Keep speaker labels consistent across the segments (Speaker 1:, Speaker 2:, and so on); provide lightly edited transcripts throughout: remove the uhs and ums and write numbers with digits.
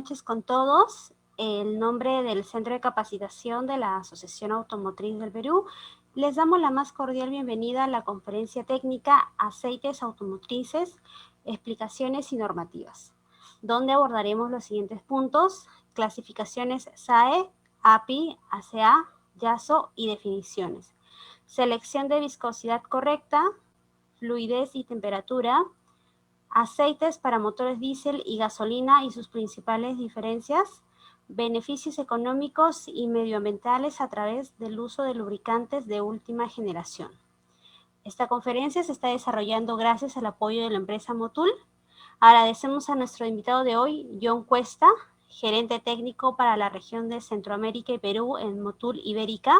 Speaker 1: noches con todos. En nombre del Centro de Capacitación de la Asociación Automotriz del Perú, les damos la más cordial bienvenida a la conferencia técnica Aceites Automotrices, Explicaciones y Normativas, donde abordaremos los siguientes puntos: clasificaciones SAE, API, ACA, YASO y definiciones, selección de viscosidad correcta, fluidez y temperatura, aceites para motores diésel y gasolina y sus principales diferencias, beneficios económicos y medioambientales a través del uso de lubricantes de última generación. Esta conferencia se está desarrollando gracias al apoyo de la empresa Motul. Agradecemos a nuestro invitado de hoy, John Cuesta, gerente técnico para la región de Centroamérica y Perú en Motul Ibérica,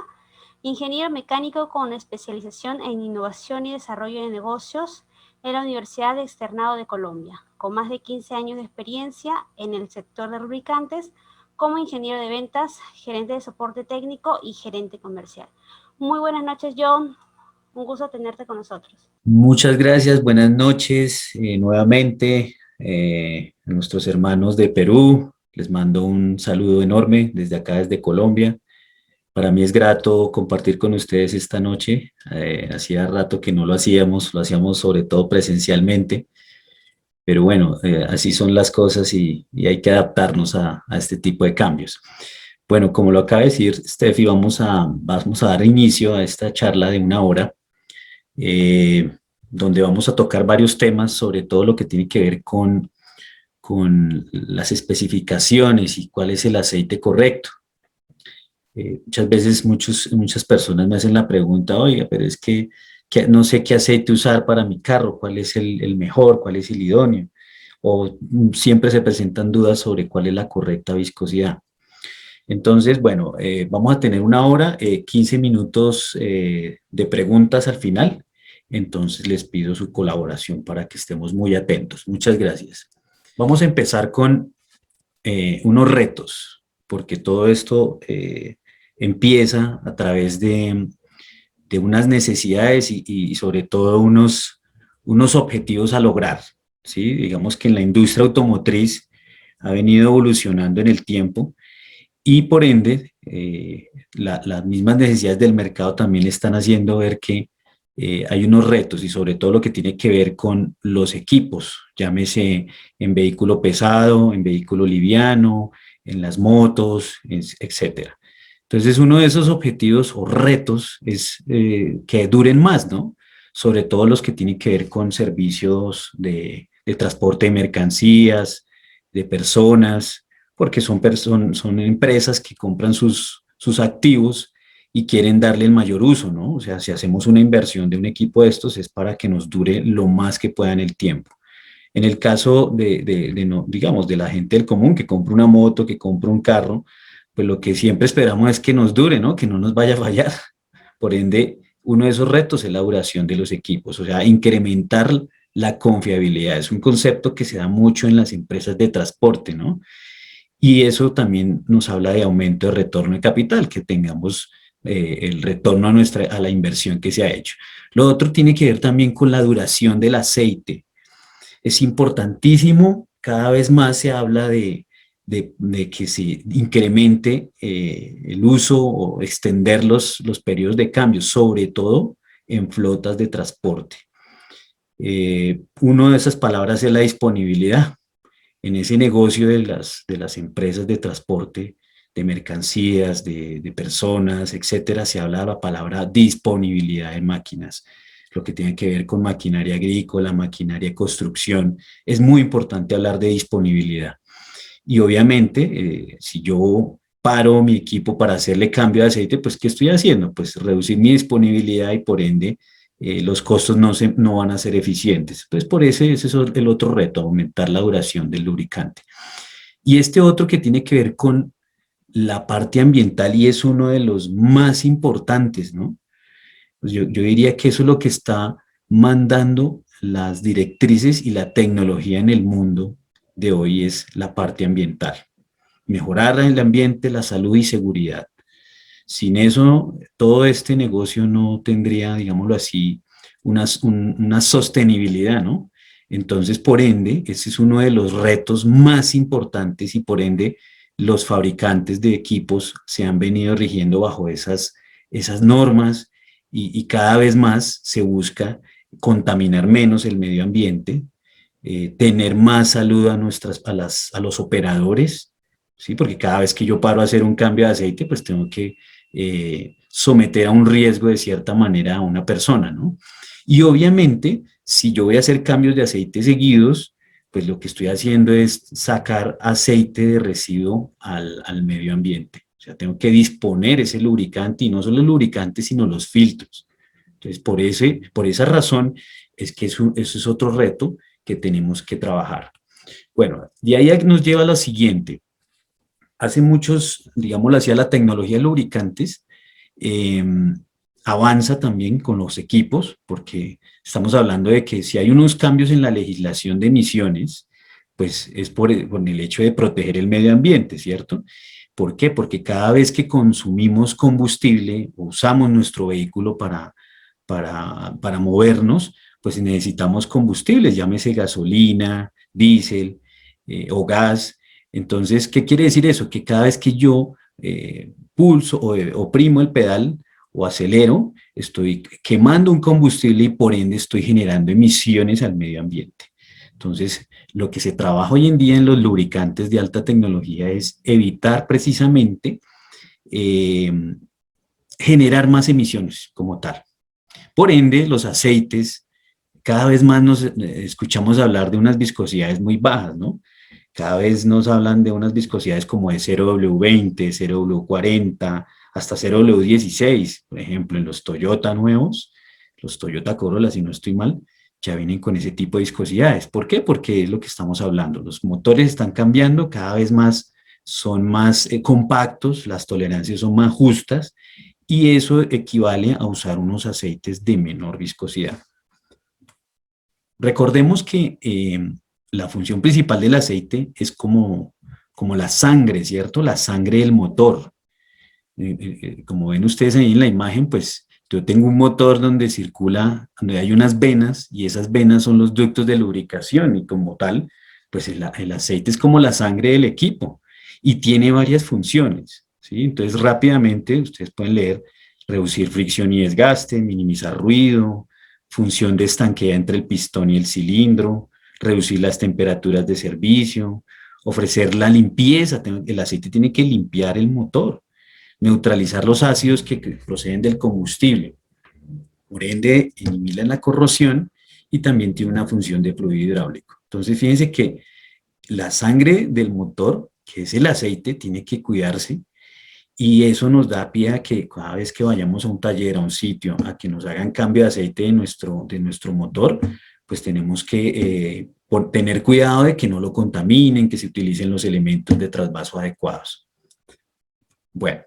Speaker 1: ingeniero mecánico con especialización en innovación y desarrollo de negocios en la Universidad Externado de Colombia, con más de 15 años de experiencia en el sector de lubricantes como ingeniero de ventas, gerente de soporte técnico y gerente comercial. Muy buenas noches, John. Un gusto tenerte con nosotros.
Speaker 2: Muchas gracias, buenas noches nuevamente a nuestros hermanos de Perú. Les mando un saludo enorme desde acá, desde Colombia. Para mí es grato compartir con ustedes esta noche. Hacía rato que no lo hacíamos sobre todo presencialmente, pero bueno, así son las cosas y hay que adaptarnos a este tipo de cambios. Bueno, como lo acaba de decir Steffi, vamos a dar inicio a esta charla de una hora, eh, donde vamos a tocar varios temas, sobre todo lo que tiene que ver con las especificaciones y cuál es el aceite correcto. Muchas veces muchas personas me hacen la pregunta: oiga, pero es que no sé qué aceite usar para mi carro, cuál es el mejor, cuál es el idóneo, o siempre se presentan dudas sobre cuál es la correcta viscosidad. Entonces, bueno, vamos a tener una hora, 15 minutos de preguntas al final. Entonces, les pido su colaboración para que estemos muy atentos. Muchas gracias. Vamos a empezar con unos retos, porque todo esto empieza a través de unas necesidades y sobre todo unos objetivos a lograr, ¿sí? Digamos que en la industria automotriz ha venido evolucionando en el tiempo y por ende las mismas necesidades del mercado también le están haciendo ver que hay unos retos y sobre todo lo que tiene que ver con los equipos, llámese en vehículo pesado, en vehículo liviano, en las motos, etcétera. Entonces, uno de esos objetivos o retos es que duren más, ¿no? Sobre todo los que tienen que ver con servicios de transporte de mercancías, de personas, porque son empresas que compran sus activos y quieren darle el mayor uso, ¿no? O sea, si hacemos una inversión de un equipo de estos es para que nos dure lo más que pueda en el tiempo. En el caso no, digamos, de la gente del común que compra una moto, que compra un carro, pues lo que siempre esperamos es que nos dure, ¿no? Que no nos vaya a fallar. Por ende, uno de esos retos es la duración de los equipos, o sea, incrementar la confiabilidad. Es un concepto que se da mucho en las empresas de transporte, ¿no? Y eso también nos habla de aumento de retorno de capital, que tengamos el retorno a la inversión que se ha hecho. Lo otro tiene que ver también con la duración del aceite. Es importantísimo, cada vez más se habla de que se incremente el uso o extender los periodos de cambio, sobre todo en flotas de transporte. Una de esas palabras es la disponibilidad. En ese negocio de las empresas de transporte, de mercancías, de personas, etcétera, se habla de la palabra disponibilidad de máquinas, lo que tiene que ver con maquinaria agrícola, maquinaria de construcción. Es muy importante hablar de disponibilidad. Y obviamente, si yo paro mi equipo para hacerle cambio de aceite, pues ¿qué estoy haciendo? Pues reducir mi disponibilidad y por ende los costos no van a ser eficientes. Entonces, por ese es el otro reto, aumentar la duración del lubricante. Y este otro que tiene que ver con la parte ambiental y es uno de los más importantes, ¿no? Pues yo diría que eso es lo que está mandando las directrices y la tecnología en el mundo de hoy, es la parte ambiental. Mejorar el ambiente, la salud y seguridad. Sin eso, todo este negocio no tendría, digámoslo así, una sostenibilidad, ¿no? Entonces, por ende, ese es uno de los retos más importantes y por ende los fabricantes de equipos se han venido rigiendo bajo esas normas y cada vez más se busca contaminar menos el medio ambiente, tener más salud a los operadores, ¿sí? Porque cada vez que yo paro a hacer un cambio de aceite, pues tengo que someter a un riesgo de cierta manera a una persona, ¿no? Y obviamente, si yo voy a hacer cambios de aceite seguidos, pues lo que estoy haciendo es sacar aceite de residuo al medio ambiente. O sea, tengo que disponer ese lubricante y no solo el lubricante, sino los filtros. Entonces, por esa razón es que eso es otro reto que tenemos que trabajar. Bueno, de ahí nos lleva a lo siguiente. Hace muchos, digámoslo así, la tecnología de lubricantes eh, avanza también con los equipos, porque estamos hablando de que si hay unos cambios en la legislación de emisiones, pues es por el hecho de proteger el medio ambiente, ¿cierto? ¿Por qué? Porque cada vez que consumimos combustible, usamos nuestro vehículo para movernos, pues necesitamos combustibles, llámese gasolina, diésel o gas. Entonces, ¿qué quiere decir eso? Que cada vez que yo pulso o oprimo el pedal o acelero, estoy quemando un combustible y por ende estoy generando emisiones al medio ambiente. Entonces, lo que se trabaja hoy en día en los lubricantes de alta tecnología es evitar precisamente eh, generar más emisiones como tal. Por ende, los aceites, cada vez más nos escuchamos hablar de unas viscosidades muy bajas, ¿no? Cada vez nos hablan de unas viscosidades como de 0W20, 0W40, hasta 0W16, por ejemplo, en los Toyota nuevos, los Toyota Corolla, si no estoy mal, ya vienen con ese tipo de viscosidades. ¿Por qué? Porque es lo que estamos hablando. Los motores están cambiando, cada vez más son más compactos, las tolerancias son más justas y eso equivale a usar unos aceites de menor viscosidad. Recordemos que la función principal del aceite es como la sangre, ¿cierto? La sangre del motor. Como ven ustedes ahí en la imagen, pues yo tengo un motor donde circula, donde hay unas venas y esas venas son los ductos de lubricación y como tal, pues el aceite es como la sangre del equipo y tiene varias funciones, ¿sí? Entonces rápidamente ustedes pueden leer reducir fricción y desgaste, minimizar ruido, función de estanqueidad entre el pistón y el cilindro, reducir las temperaturas de servicio, ofrecer la limpieza, el aceite tiene que limpiar el motor, neutralizar los ácidos que proceden del combustible, por ende eliminan la corrosión y también tiene una función de fluido hidráulico. Entonces fíjense que la sangre del motor, que es el aceite, tiene que cuidarse y eso nos da pie a que cada vez que vayamos a un taller, a un sitio, a que nos hagan cambio de aceite de nuestro motor, pues tenemos que tener cuidado de que no lo contaminen, que se utilicen los elementos de trasvaso adecuados. Bueno,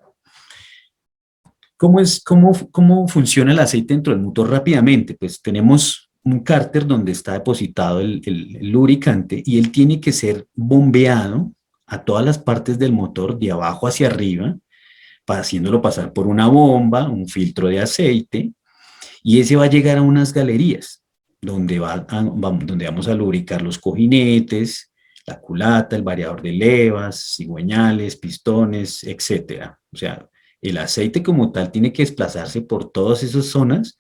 Speaker 2: ¿cómo funciona el aceite dentro del motor rápidamente? Pues tenemos un cárter donde está depositado el lubricante y él tiene que ser bombeado a todas las partes del motor de abajo hacia arriba, haciéndolo pasar por una bomba, un filtro de aceite, y ese va a llegar a unas galerías donde vamos a lubricar los cojinetes, la culata, el variador de levas, cigüeñales, pistones, etcétera. O sea, el aceite como tal tiene que desplazarse por todas esas zonas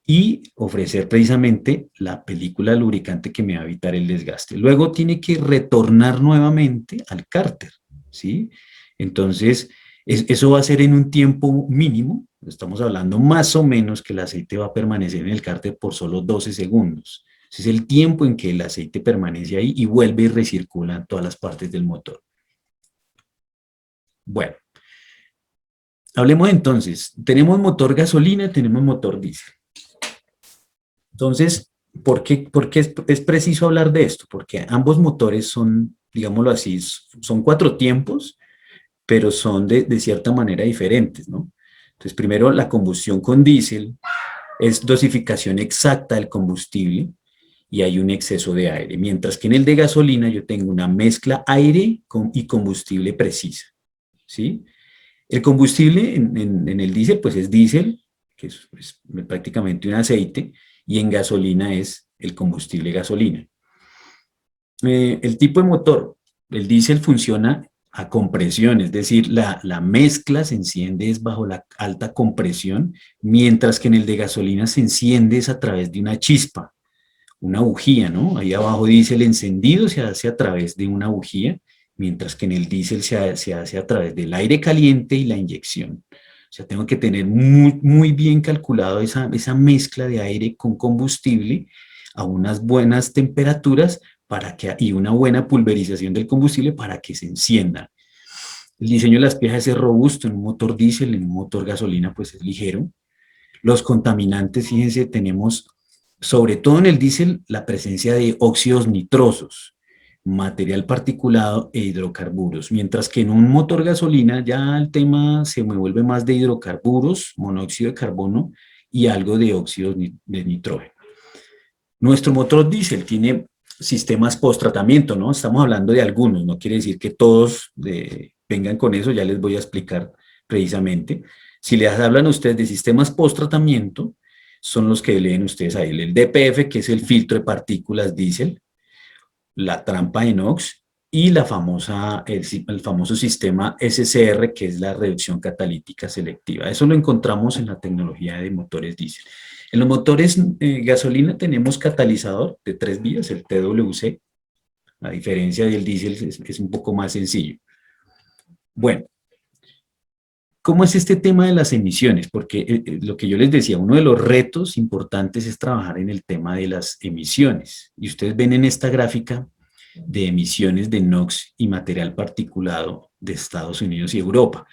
Speaker 2: y ofrecer precisamente la película lubricante que me va a evitar el desgaste. Luego tiene que retornar nuevamente al cárter, ¿sí? Entonces, eso va a ser en un tiempo mínimo, estamos hablando más o menos que el aceite va a permanecer en el cárter por solo 12 segundos. Ese es el tiempo en que el aceite permanece ahí y vuelve y recircula en todas las partes del motor. Bueno, hablemos entonces, tenemos motor gasolina, tenemos motor diésel. Entonces, ¿por qué es preciso hablar de esto? Porque ambos motores son, digámoslo así, son cuatro tiempos, pero son de cierta manera diferentes, ¿no? Entonces, primero, la combustión con diésel es dosificación exacta del combustible y hay un exceso de aire, mientras que en el de gasolina yo tengo una mezcla aire y combustible precisa, ¿sí? El combustible en el diésel, pues es diésel, que es prácticamente un aceite, y en gasolina es el combustible gasolina. El tipo de motor, el diésel funciona a compresión, es decir, la mezcla se enciende es bajo la alta compresión, mientras que en el de gasolina se enciende es a través de una chispa, una bujía, ¿no? Ahí abajo dice el encendido se hace a través de una bujía, mientras que en el diésel se hace a través del aire caliente y la inyección. O sea, tengo que tener muy bien calculado esa mezcla de aire con combustible a unas buenas temperaturas y una buena pulverización del combustible para que se encienda. El diseño de las piezas es robusto en un motor diésel, en un motor gasolina pues es ligero. Los contaminantes, fíjense, tenemos sobre todo en el diésel la presencia de óxidos nitrosos, material particulado e hidrocarburos, mientras que en un motor gasolina ya el tema se me vuelve más de hidrocarburos, monóxido de carbono y algo de óxidos de nitrógeno. Nuestro motor diésel tiene sistemas post-tratamiento, ¿no? Estamos hablando de algunos, no quiere decir que todos vengan con eso, ya les voy a explicar precisamente. Si les hablan a ustedes de sistemas post-tratamiento, son los que leen ustedes ahí. El DPF, que es el filtro de partículas diésel, la trampa de NOx y el famoso sistema SCR, que es la reducción catalítica selectiva. Eso lo encontramos en la tecnología de motores diésel. En los motores gasolina tenemos catalizador de 3 vías, el TWC. A diferencia del diésel es un poco más sencillo. Bueno, ¿cómo es este tema de las emisiones? Porque lo que yo les decía, uno de los retos importantes es trabajar en el tema de las emisiones. Y ustedes ven en esta gráfica de emisiones de NOx y material particulado de Estados Unidos y Europa.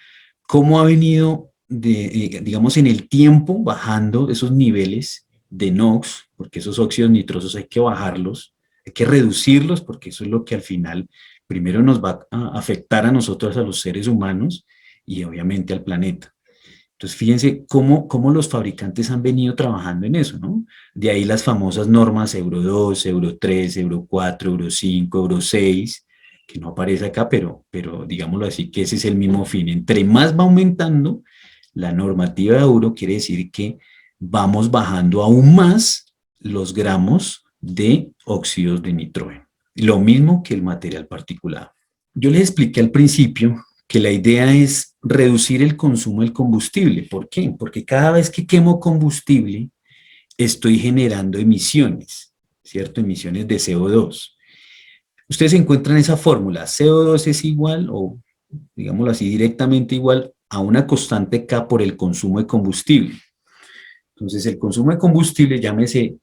Speaker 2: ¿Cómo ha venido, digamos, en el tiempo bajando esos niveles de NOx? Porque esos óxidos nitrosos hay que bajarlos, hay que reducirlos, porque eso es lo que al final primero nos va a afectar a nosotros, a los seres humanos, y obviamente al planeta. Entonces, fíjense cómo los fabricantes han venido trabajando en eso, ¿no? De ahí las famosas normas Euro 2, Euro 3, Euro 4, Euro 5, Euro 6, que no aparece acá, pero digámoslo así, que ese es el mismo fin. Entre más va aumentando la normativa de Euro, quiere decir que vamos bajando aún más los gramos de óxidos de nitrógeno. Lo mismo que el material particulado. Yo les expliqué al principio que la idea es reducir el consumo del combustible. ¿Por qué? Porque cada vez que quemo combustible, estoy generando emisiones, ¿cierto? Emisiones de CO2. Ustedes encuentran esa fórmula, CO2 es igual, o digámoslo así, directamente igual a una constante K por el consumo de combustible. Entonces, el consumo de combustible, llámese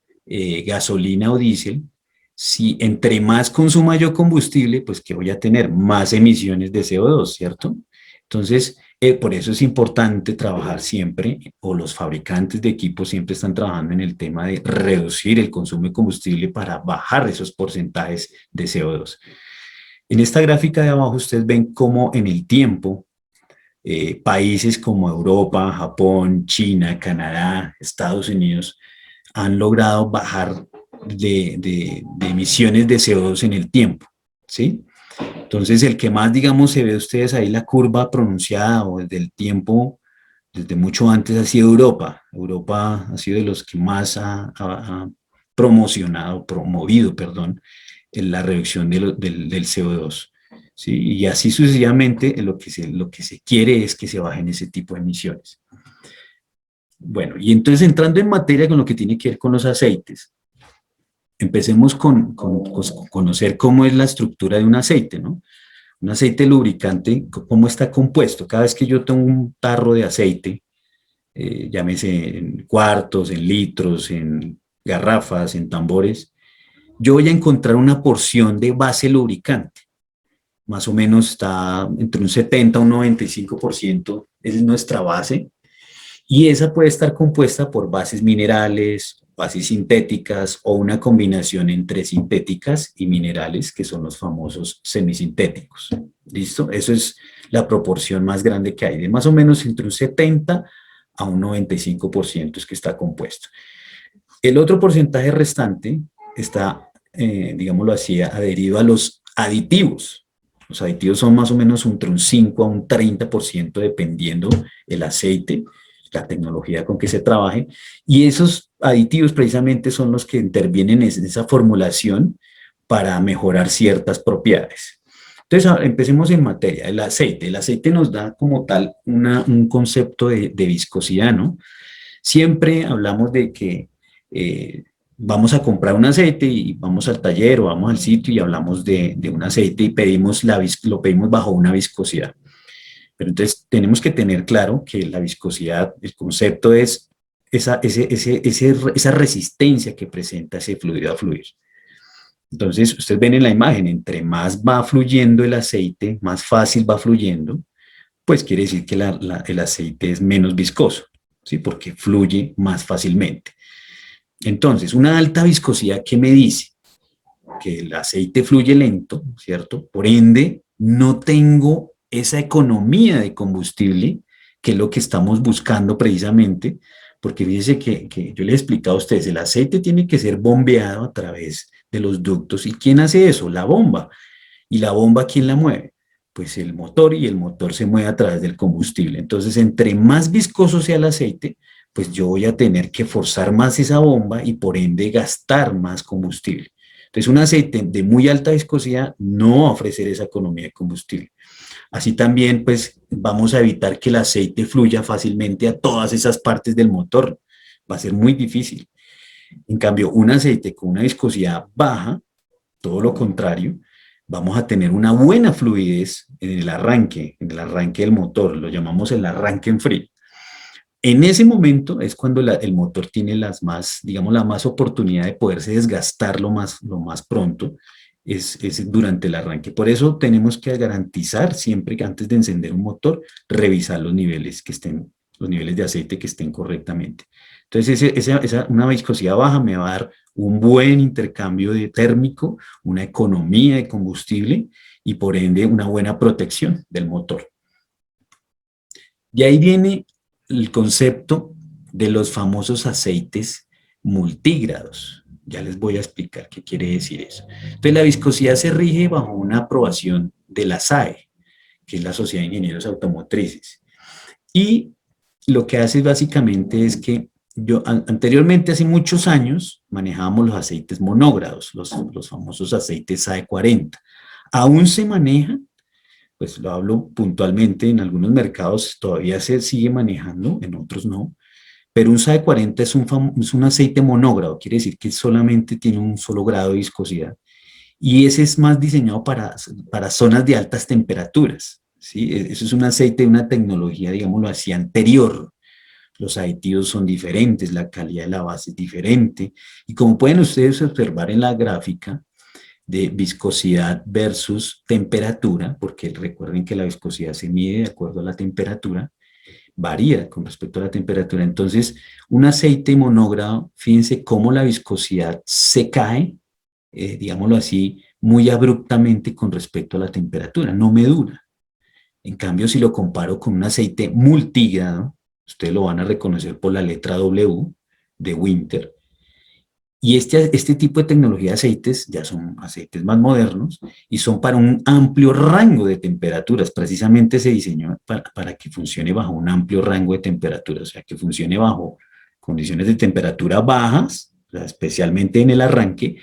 Speaker 2: gasolina o diésel, si entre más consuma yo combustible, pues que voy a tener más emisiones de CO2, ¿cierto? Entonces, por eso es importante trabajar siempre, o los fabricantes de equipos siempre están trabajando en el tema de reducir el consumo de combustible para bajar esos porcentajes de CO2. En esta gráfica de abajo ustedes ven cómo en el tiempo países como Europa, Japón, China, Canadá, Estados Unidos han logrado bajar de emisiones de CO2 en el tiempo, ¿sí? Entonces, el que más, digamos, se ve ustedes ahí la curva pronunciada o desde el tiempo, desde mucho antes ha sido Europa. Europa ha sido de los que más ha promovido, perdón, en la reducción del CO2. ¿Sí? Y así sucesivamente lo que se quiere es que se bajen ese tipo de emisiones. Bueno, y entonces entrando en materia con lo que tiene que ver con los aceites, empecemos con conocer cómo es la estructura de un aceite, ¿no? Un aceite lubricante, ¿cómo está compuesto? Cada vez que yo tengo un tarro de aceite, llámese en cuartos, en litros, en garrafas, en tambores, yo voy a encontrar una porción de base lubricante. Más o menos está entre un 70 y un 95%, es nuestra base, y esa puede estar compuesta por bases minerales, bases sintéticas o una combinación entre sintéticas y minerales, que son los famosos semisintéticos. ¿Listo? Eso es la proporción más grande que hay, de más o menos entre un 70 a un 95% es que está compuesto. El otro porcentaje restante está, digámoslo así, adherido a los aditivos. Los aditivos son más o menos entre un 5 a un 30% dependiendo el aceite, la tecnología con que se trabaje, y esos aditivos precisamente son los que intervienen en esa formulación para mejorar ciertas propiedades. Entonces, empecemos en materia. El aceite. El aceite nos da como tal un concepto de viscosidad, ¿no? Siempre hablamos de que vamos a comprar un aceite y vamos al taller o vamos al sitio y hablamos de un aceite y lo pedimos bajo una viscosidad. Pero entonces tenemos que tener claro que la viscosidad, el concepto es esa resistencia que presenta ese fluido a fluir. Entonces, ustedes ven en la imagen, entre más va fluyendo el aceite, más fácil va fluyendo, pues quiere decir que el aceite es menos viscoso, ¿sí? Porque fluye más fácilmente. Entonces, una alta viscosidad, ¿qué me dice? Que el aceite fluye lento, ¿cierto? Por ende, no tengo esa economía de combustible, que es lo que estamos buscando precisamente, porque fíjense que yo les he explicado a ustedes, el aceite tiene que ser bombeado a través de los ductos. ¿Y quién hace eso? La bomba. ¿Y la bomba quién la mueve? Pues el motor, y el motor se mueve a través del combustible. Entonces, entre más viscoso sea el aceite, pues yo voy a tener que forzar más esa bomba y por ende gastar más combustible. Entonces, un aceite de muy alta viscosidad no va a ofrecer esa economía de combustible. Así también, pues, vamos a evitar que el aceite fluya fácilmente a todas esas partes del motor. Va a ser muy difícil. En cambio, un aceite con una viscosidad baja, todo lo contrario, vamos a tener una buena fluidez en el arranque del motor, lo llamamos el arranque en frío. En ese momento es cuando el motor tiene digamos, la más oportunidad de poderse desgastar lo más pronto, es durante el arranque. Por eso tenemos que garantizar siempre que antes de encender un motor, revisar los niveles de aceite que estén correctamente. Entonces, una viscosidad baja me va a dar un buen intercambio térmico, una economía de combustible y por ende una buena protección del motor. De ahí viene el concepto de los famosos aceites multígrados. Ya les voy a explicar qué quiere decir eso. Entonces, la viscosidad se rige bajo una aprobación de la SAE, que es la Sociedad de Ingenieros Automotrices. Y lo que hace básicamente es que anteriormente, hace muchos años, manejábamos los aceites monógrados, los famosos aceites SAE 40. Aún se manejan, pues lo hablo puntualmente, en algunos mercados todavía se sigue manejando, en otros no, pero un SAE 40 es un aceite monógrado, quiere decir que solamente tiene un solo grado de viscosidad, y ese es más diseñado para zonas de altas temperaturas, ¿sí? Eso es un aceite de una tecnología, digámoslo así, anterior. Los aditivos son diferentes, la calidad de la base es diferente, y como pueden ustedes observar en la gráfica, de viscosidad versus temperatura, porque recuerden que la viscosidad se mide de acuerdo a la temperatura, varía con respecto a la temperatura. Entonces, un aceite monógrado, fíjense cómo la viscosidad se cae, digámoslo así, muy abruptamente con respecto a la temperatura, no me dura. En cambio, si lo comparo con un aceite multígrado, ustedes lo van a reconocer por la letra W de Winter. Y este tipo de tecnología de aceites ya son aceites más modernos y son para un amplio rango de temperaturas. Precisamente se diseñó para que funcione bajo un amplio rango de temperaturas, o sea, que funcione bajo condiciones de temperatura bajas, o sea, especialmente en el arranque,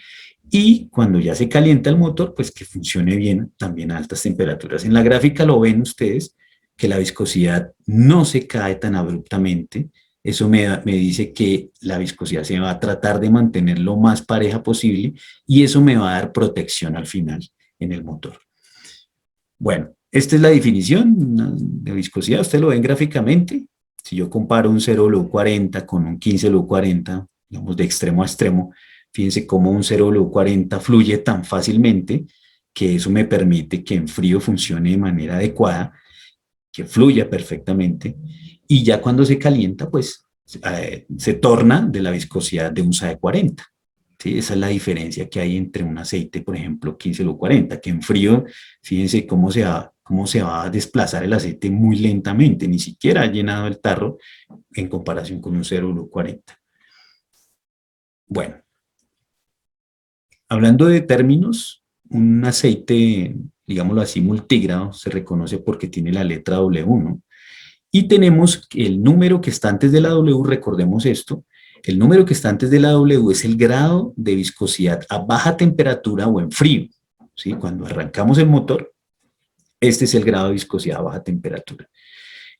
Speaker 2: y cuando ya se calienta el motor, pues que funcione bien también a altas temperaturas. En la gráfica lo ven ustedes, que la viscosidad no se cae tan abruptamente. Eso me dice que la viscosidad se va a tratar de mantener lo más pareja posible y eso me va a dar protección al final en el motor. Bueno, esta es la definición de viscosidad. Ustedes lo ven gráficamente. Si yo comparo un 0W40 con un 15W40, digamos de extremo a extremo, fíjense cómo un 0W40 fluye tan fácilmente que eso me permite que en frío funcione de manera adecuada, que fluya perfectamente, y ya cuando se calienta, pues se torna de la viscosidad de un SAE 40. ¿Sí? Esa es la diferencia que hay entre un aceite, por ejemplo, 15W40, que en frío, fíjense cómo se va a desplazar el aceite muy lentamente, ni siquiera ha llenado el tarro en comparación con un 0W40. Bueno, hablando de términos, un aceite, digámoslo así, multígrado, se reconoce porque tiene la letra W, ¿no? Y tenemos el número que está antes de la W, recordemos esto, El número que está antes de la W es el grado de viscosidad a baja temperatura o en frío. ¿Sí? Cuando arrancamos el motor, este es el grado de viscosidad a baja temperatura.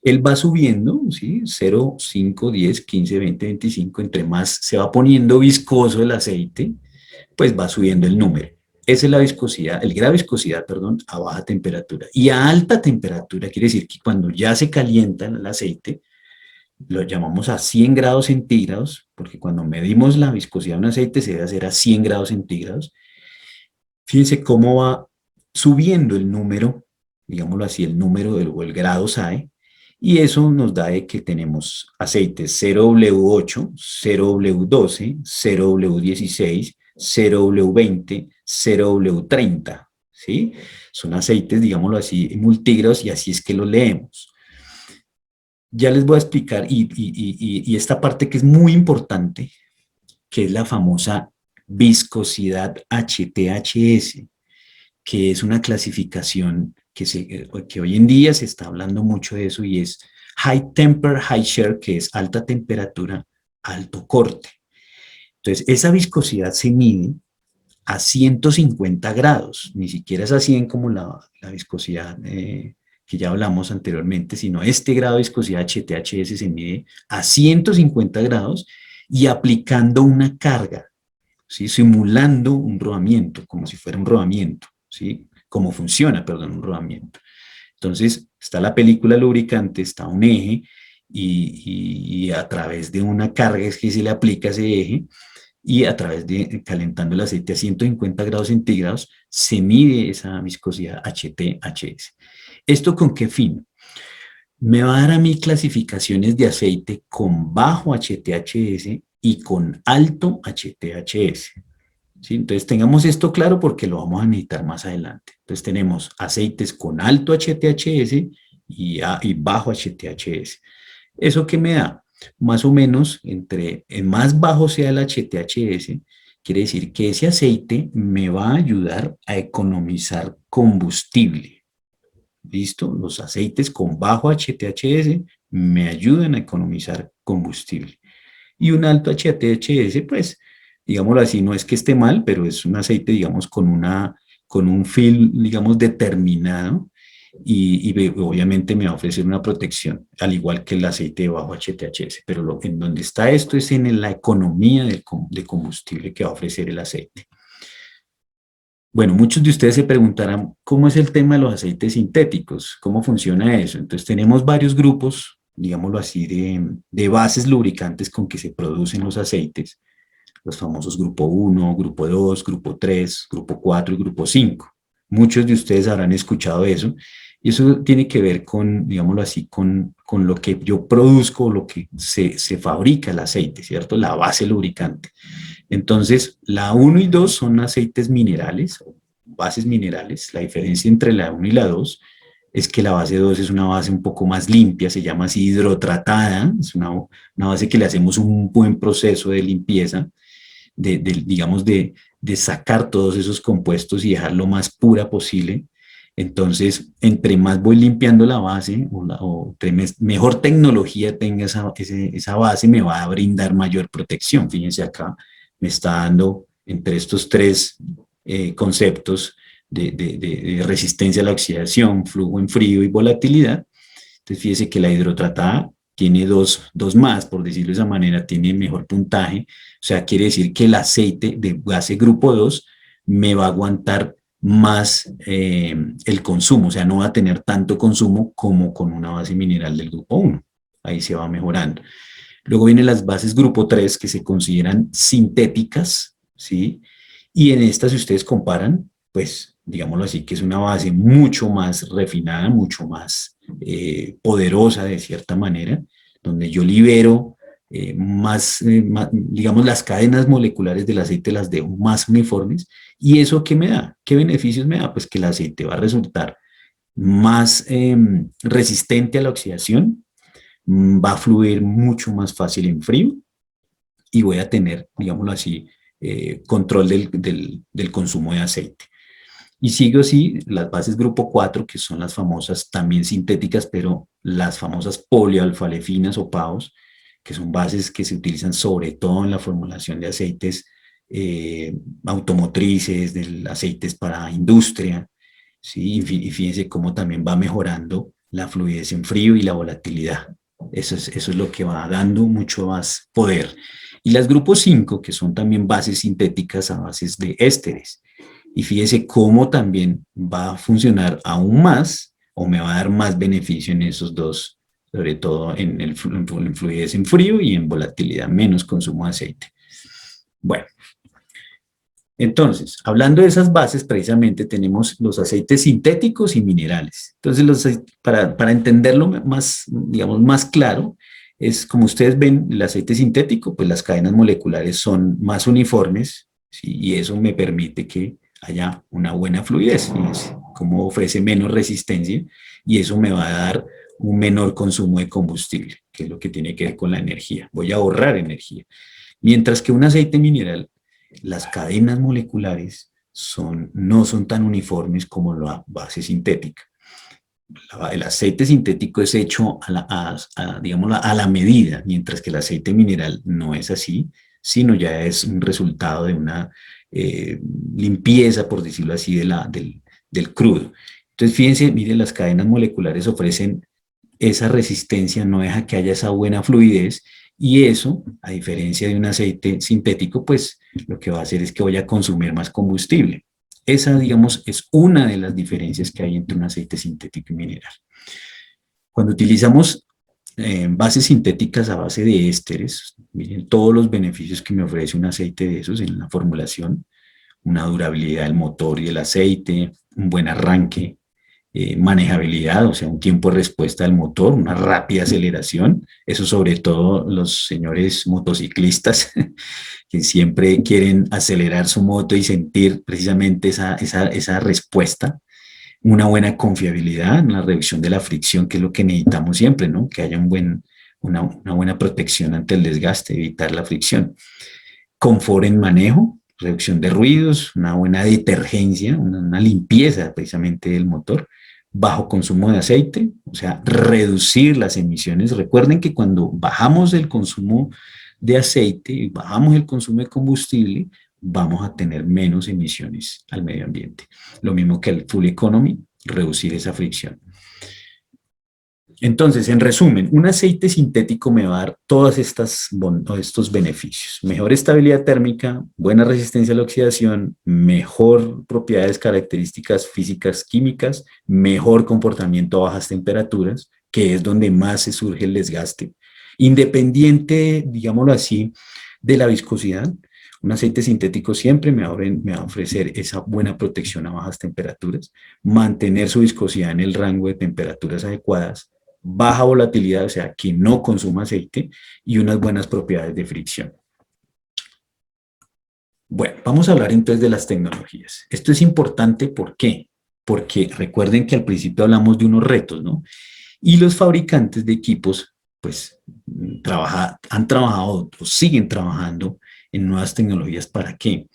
Speaker 2: Él va subiendo, ¿sí? 0, 5, 10, 15, 20, 25, entre más se va poniendo viscoso el aceite, pues va subiendo el número. Esa es la viscosidad, el grado de viscosidad, perdón, a baja temperatura. Y a alta temperatura quiere decir que cuando ya se calienta el aceite, lo llamamos a 100 grados centígrados, porque cuando medimos la viscosidad de un aceite se debe hacer a 100 grados centígrados. Fíjense cómo va subiendo el número, digámoslo así, el número o el grado SAE, y eso nos da de que tenemos aceites 0W8, 0W12, 0W16, 0W20, 0W30, ¿sí? Son aceites, digámoslo así, multígrados y así es que lo leemos. Ya les voy a explicar, y esta parte que es muy importante, que es la famosa viscosidad HTHS, que es una clasificación que hoy en día se está hablando mucho de eso y es high temper, high shear, que es alta temperatura, alto corte. Entonces, esa viscosidad se mide a 150 grados, ni siquiera es a 100 como la viscosidad que ya hablamos anteriormente, sino este grado de viscosidad HTHS se mide a 150 grados y aplicando una carga, ¿sí? Simulando un rodamiento, como si fuera un rodamiento, ¿sí? Cómo funciona, perdón, un rodamiento. Entonces, está la película lubricante, está un eje, y a través de una carga es que se le aplica ese eje, y a través de calentando el aceite a 150 grados centígrados se mide esa viscosidad HTHS. ¿Esto con qué fin? Me va a dar a mí clasificaciones de aceite con bajo HTHS y con alto HTHS. ¿Sí? Entonces tengamos esto claro porque lo vamos a necesitar más adelante. Entonces tenemos aceites con alto HTHS y bajo HTHS. ¿Eso qué me da? Más o menos, entre más bajo sea el HTHS, quiere decir que ese aceite me va a ayudar a economizar combustible. ¿Listo? Los aceites con bajo HTHS me ayudan a economizar combustible. Y un alto HTHS, pues, digámoslo así, no es que esté mal, pero es un aceite, digamos, con un feel, digamos, determinado y obviamente me va a ofrecer una protección, al igual que el aceite de bajo HTHS, pero en donde está esto es en la economía de combustible que va a ofrecer el aceite. Bueno, muchos de ustedes se preguntarán, ¿cómo es el tema de los aceites sintéticos? ¿Cómo funciona eso? Entonces tenemos varios grupos, digámoslo así, de bases lubricantes con que se producen los aceites, los famosos grupo 1, grupo 2, grupo 3, grupo 4 y grupo 5. Muchos de ustedes habrán escuchado eso, y eso tiene que ver con, digámoslo así, con lo que yo produzco, lo que se fabrica el aceite, ¿cierto? La base lubricante. Entonces, la 1 y 2 son aceites minerales, bases minerales. La diferencia entre la 1 y la 2 es que la base 2 es una base un poco más limpia, se llama así hidrotratada, es una base que le hacemos un buen proceso de limpieza, digamos, de sacar todos esos compuestos y dejar lo más pura posible. Entonces, entre más voy limpiando la base o mejor tecnología tenga esa base, me va a brindar mayor protección. Fíjense acá, me está dando entre estos tres conceptos de resistencia a la oxidación, flujo en frío y volatilidad. Entonces, fíjese que la hidrotratada tiene dos más, por decirlo de esa manera, tiene mejor puntaje. O sea, quiere decir que el aceite de base grupo 2 me va a aguantar más el consumo, o sea, no va a tener tanto consumo como con una base mineral del grupo 1. Ahí se va mejorando. Luego vienen las bases grupo 3 que se consideran sintéticas, ¿sí? Y en estas, si ustedes comparan, pues, digámoslo así, que es una base mucho más refinada, mucho más poderosa de cierta manera, donde yo libero digamos, las cadenas moleculares del aceite las dejo más uniformes. ¿Y eso qué me da? ¿Qué beneficios me da? Pues que el aceite va a resultar más resistente a la oxidación, va a fluir mucho más fácil en frío y voy a tener, digámoslo así, control del consumo de aceite. Y sigo así las bases grupo 4, que son las famosas también sintéticas, pero las famosas polialfalefinas o PAOs, que son bases que se utilizan sobre todo en la formulación de aceites automotrices, de aceites para industria, ¿sí? Y fíjense cómo también va mejorando la fluidez en frío y la volatilidad. Eso es lo que va dando mucho más poder. Y las grupos 5, que son también bases sintéticas a bases de ésteres. Y fíjese cómo también va a funcionar aún más o me va a dar más beneficio en esos dos, sobre todo en fluidez en frío y en volatilidad, menos consumo de aceite. Bueno, entonces, hablando de esas bases, precisamente tenemos los aceites sintéticos y minerales. Entonces, para entenderlo más, digamos, más claro, es como ustedes ven, el aceite sintético, pues las cadenas moleculares son más uniformes, ¿sí? Y eso me permite que haya una buena fluidez, como ofrece menos resistencia, y eso me va a dar un menor consumo de combustible, que es lo que tiene que ver con la energía. Voy a ahorrar energía. Mientras que un aceite mineral, las cadenas moleculares no son tan uniformes como la base sintética. El aceite sintético es hecho digamos, a la medida, mientras que el aceite mineral no es así, sino ya es un resultado de una limpieza, por decirlo así, del crudo. Entonces, fíjense, miren, las cadenas moleculares ofrecen esa resistencia, no deja que haya esa buena fluidez, y eso, a diferencia de un aceite sintético, pues lo que va a hacer es que voy a consumir más combustible. Esa, digamos, es una de las diferencias que hay entre un aceite sintético y mineral. Cuando utilizamos bases sintéticas a base de ésteres, miren todos los beneficios que me ofrece un aceite de esos en la formulación: una durabilidad del motor y del aceite, un buen arranque, manejabilidad, o sea, un tiempo de respuesta del motor, una rápida aceleración. Eso sobre todo los señores motociclistas que siempre quieren acelerar su moto y sentir precisamente esa respuesta. Una buena confiabilidad, una reducción de la fricción, que es lo que necesitamos siempre, ¿no? Que haya una buena protección ante el desgaste, evitar la fricción. Confort en manejo, reducción de ruidos, una buena detergencia, una limpieza precisamente del motor, bajo consumo de aceite, o sea, reducir las emisiones. Recuerden que cuando bajamos el consumo de aceite y bajamos el consumo de combustible, vamos a tener menos emisiones al medio ambiente. Lo mismo que el full economy, reducir esa fricción. Entonces, en resumen, un aceite sintético me va a dar todos estos beneficios: mejor estabilidad térmica, buena resistencia a la oxidación, mejor propiedades, características físicas, químicas, mejor comportamiento a bajas temperaturas, que es donde más se surge el desgaste, independiente, digámoslo así, de la viscosidad. Un aceite sintético siempre me va a ofrecer esa buena protección a bajas temperaturas, mantener su viscosidad en el rango de temperaturas adecuadas, baja volatilidad, o sea, que no consuma aceite, y unas buenas propiedades de fricción. Bueno, vamos a hablar entonces de las tecnologías. Esto es importante, ¿por qué? Porque recuerden que al principio hablamos de unos retos, ¿no? Y los fabricantes de equipos, pues, han trabajado o siguen trabajando en nuevas tecnologías. ¿Para qué?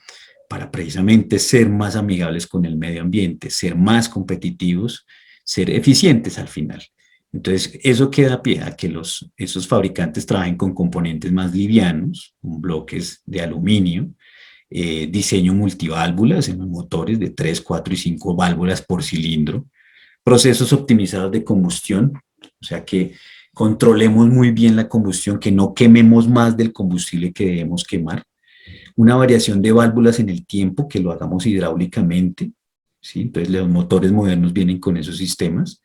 Speaker 2: Para precisamente ser más amigables con el medio ambiente, ser más competitivos, ser eficientes al final. Entonces, eso queda a pie a que esos fabricantes trabajen con componentes más livianos, con bloques de aluminio, diseño multiválvulas en los motores de 3, 4 y 5 válvulas por cilindro, procesos optimizados de combustión, o sea que controlemos muy bien la combustión, que no quememos más del combustible que debemos quemar, una variación de válvulas en el tiempo, que lo hagamos hidráulicamente, ¿sí? Entonces los motores modernos vienen con esos sistemas,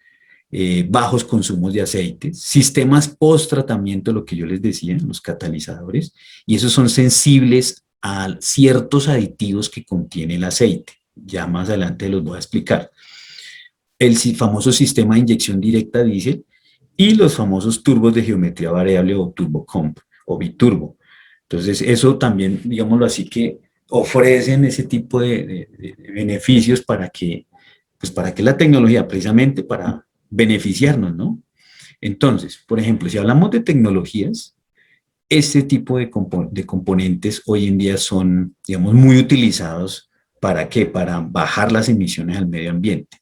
Speaker 2: bajos consumos de aceite, sistemas post-tratamiento, lo que yo les decía, los catalizadores, y esos son sensibles a ciertos aditivos que contiene el aceite. Ya más adelante los voy a explicar. El famoso sistema de inyección directa diésel y los famosos turbos de geometría variable o turbocomp o biturbo. Entonces, eso también, digámoslo así, que ofrecen ese tipo de beneficios pues para que la tecnología, precisamente para beneficiarnos, ¿no? Entonces, por ejemplo, si hablamos de tecnologías, este tipo de componentes hoy en día son, digamos, muy utilizados. ¿Para qué? Para bajar las emisiones al medio ambiente.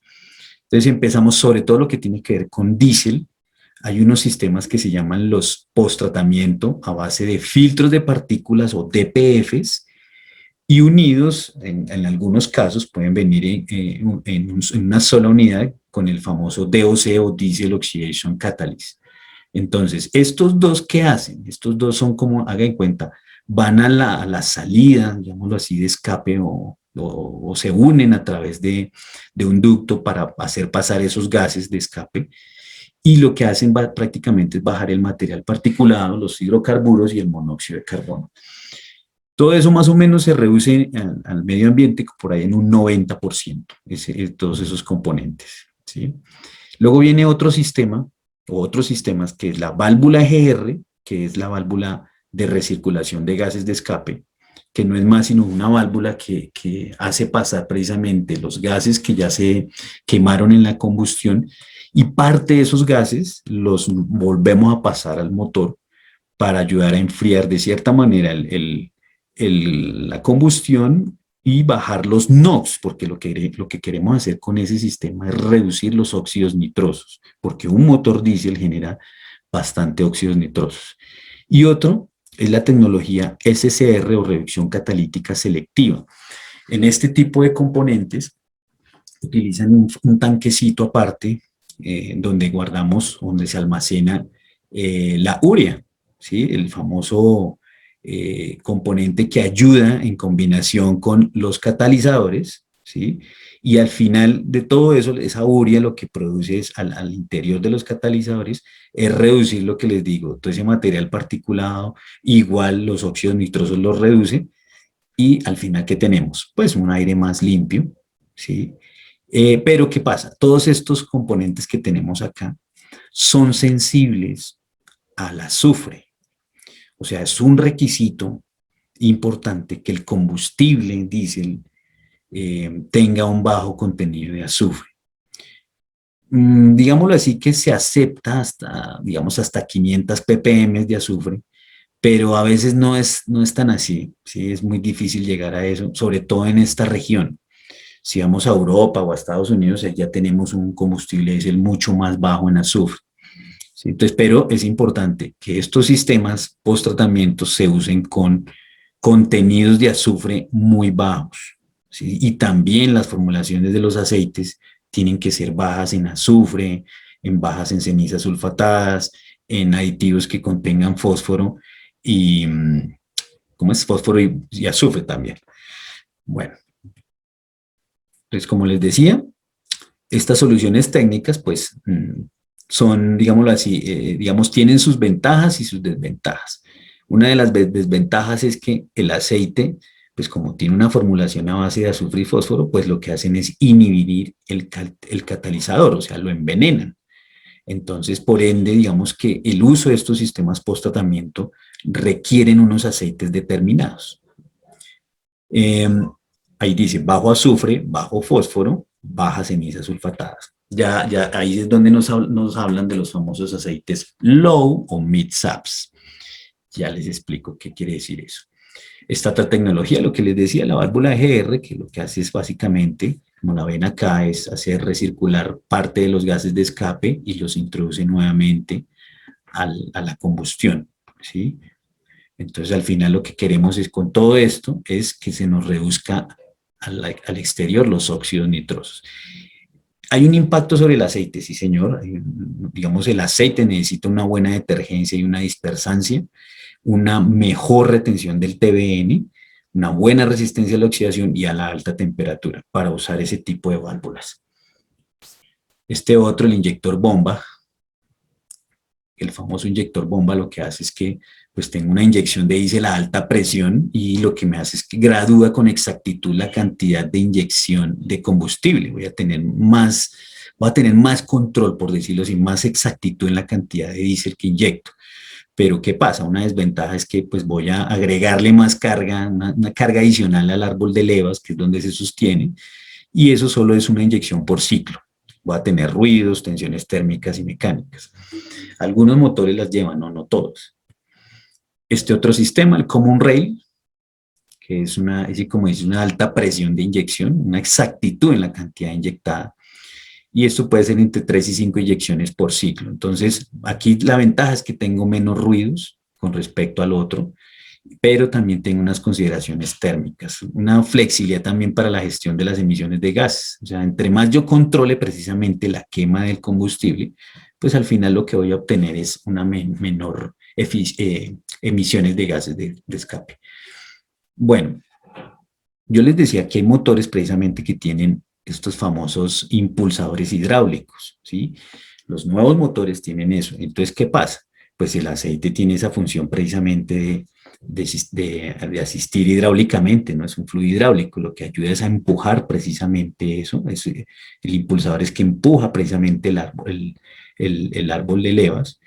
Speaker 2: Entonces empezamos sobre todo lo que tiene que ver con diésel, Hay unos sistemas que se llaman los post-tratamiento a base de filtros de partículas o DPFs y unidos, en algunos casos, pueden venir en una sola unidad con el famoso DOC o Diesel Oxidation Catalyst. Entonces, estos dos, ¿qué hacen? Estos dos son como, haga en cuenta, van a la salida, digámoslo así, de escape o se unen a través de un ducto para hacer pasar esos gases de escape y lo que hacen prácticamente es bajar el material particulado, los hidrocarburos y el monóxido de carbono. Todo eso más o menos se reduce al medio ambiente por ahí en un 90%, todos esos componentes, ¿sí? Luego viene otro sistema, o otros sistemas, que es la válvula EGR, que es la válvula de recirculación de gases de escape, que no es más sino una válvula que hace pasar precisamente los gases que ya se quemaron en la combustión y parte de esos gases los volvemos a pasar al motor para ayudar a enfriar de cierta manera la combustión y bajar los NOx, porque lo que queremos hacer con ese sistema es reducir los óxidos nitrosos, porque un motor diésel genera bastante óxidos nitrosos. Y otro es la tecnología SCR o reducción catalítica selectiva. En este tipo de componentes utilizan un tanquecito aparte donde guardamos, donde se almacena la urea, ¿sí? El famoso componente que ayuda en combinación con los catalizadores, ¿sí? Y al final de todo eso, esa urea lo que produce es al interior de los catalizadores es reducir lo que les digo, todo ese material particulado, igual los óxidos nitrosos los reduce y al final, ¿qué tenemos? Pues un aire más limpio, ¿sí? Pero ¿qué pasa? Todos estos componentes que tenemos acá son sensibles al azufre. O sea, es un requisito importante que el combustible diésel tenga un bajo contenido de azufre. Digámoslo así que se acepta hasta, digamos, hasta 500 ppm de azufre, pero a veces no es tan así, ¿sí? Es muy difícil llegar a eso, sobre todo en esta región. Si vamos a Europa o a Estados Unidos, ya tenemos un combustible diésel mucho más bajo en azufre. ¿Sí? Entonces, pero es importante que estos sistemas post-tratamiento se usen con contenidos de azufre muy bajos, ¿sí? Y también las formulaciones de los aceites tienen que ser bajas en azufre, en bajas en cenizas sulfatadas, en aditivos que contengan fósforo y, ¿cómo es? Fósforo y azufre también. Bueno, entonces, como les decía, estas soluciones técnicas, pues, son, digámoslo así, digamos, tienen sus ventajas y sus desventajas. Una de las desventajas es que el aceite, pues como tiene una formulación a base de azufre y fósforo, pues lo que hacen es inhibir el catalizador, o sea, lo envenenan. Entonces, por ende, digamos que el uso de estos sistemas post-tratamiento requieren unos aceites determinados. Eh, Ahí dice bajo azufre, bajo fósforo, bajas cenizas sulfatadas. Ya ahí es donde nos hablan de los famosos aceites low o mid SAPs. Ya les explico qué quiere decir eso. Esta otra tecnología, lo que les decía, la válvula EGR, que lo que hace es básicamente, como la ven acá, es hacer recircular parte de los gases de escape y los introduce nuevamente a la combustión, ¿sí? Entonces, al final lo que queremos es con todo esto es que se nos reduzca al exterior los óxidos nitrosos. Hay un impacto sobre el aceite, sí señor. Digamos, el aceite necesita una buena detergencia y una dispersancia, una mejor retención del TBN, una buena resistencia a la oxidación y a la alta temperatura para usar ese tipo de válvulas. Este otro, el inyector bomba, el famoso inyector bomba, lo que hace es que pues tengo una inyección de diésel a alta presión y lo que me hace es que gradúa con exactitud la cantidad de inyección de combustible. Voy a tener más control, por decirlo así, más exactitud en la cantidad de diésel que inyecto. Pero ¿qué pasa? Una desventaja es que pues voy a agregarle más carga, una carga adicional al árbol de levas, que es donde se sostiene, y eso solo es una inyección por ciclo. Voy a tener ruidos, tensiones térmicas y mecánicas. Algunos motores las llevan, no todos. Este otro sistema, el Common Rail, que es como dice, una alta presión de inyección, una exactitud en la cantidad inyectada. y esto puede ser entre 3 y 5 inyecciones por ciclo. Entonces, aquí la ventaja es que tengo menos ruidos con respecto al otro, pero también tengo unas consideraciones térmicas, una flexibilidad también para la gestión de las emisiones de gases. O sea, entre más yo controle precisamente la quema del combustible, pues al final lo que voy a obtener es una menor emisiones de gases de escape. Bueno, yo les decía que hay motores precisamente que tienen estos famosos impulsadores hidráulicos, ¿sí? Los nuevos motores tienen eso. Entonces, ¿qué pasa? Pues el aceite tiene esa función precisamente de asistir hidráulicamente, ¿no? Es un fluido hidráulico, lo que ayuda es a empujar precisamente eso. El impulsador es que empuja precisamente el árbol de levas.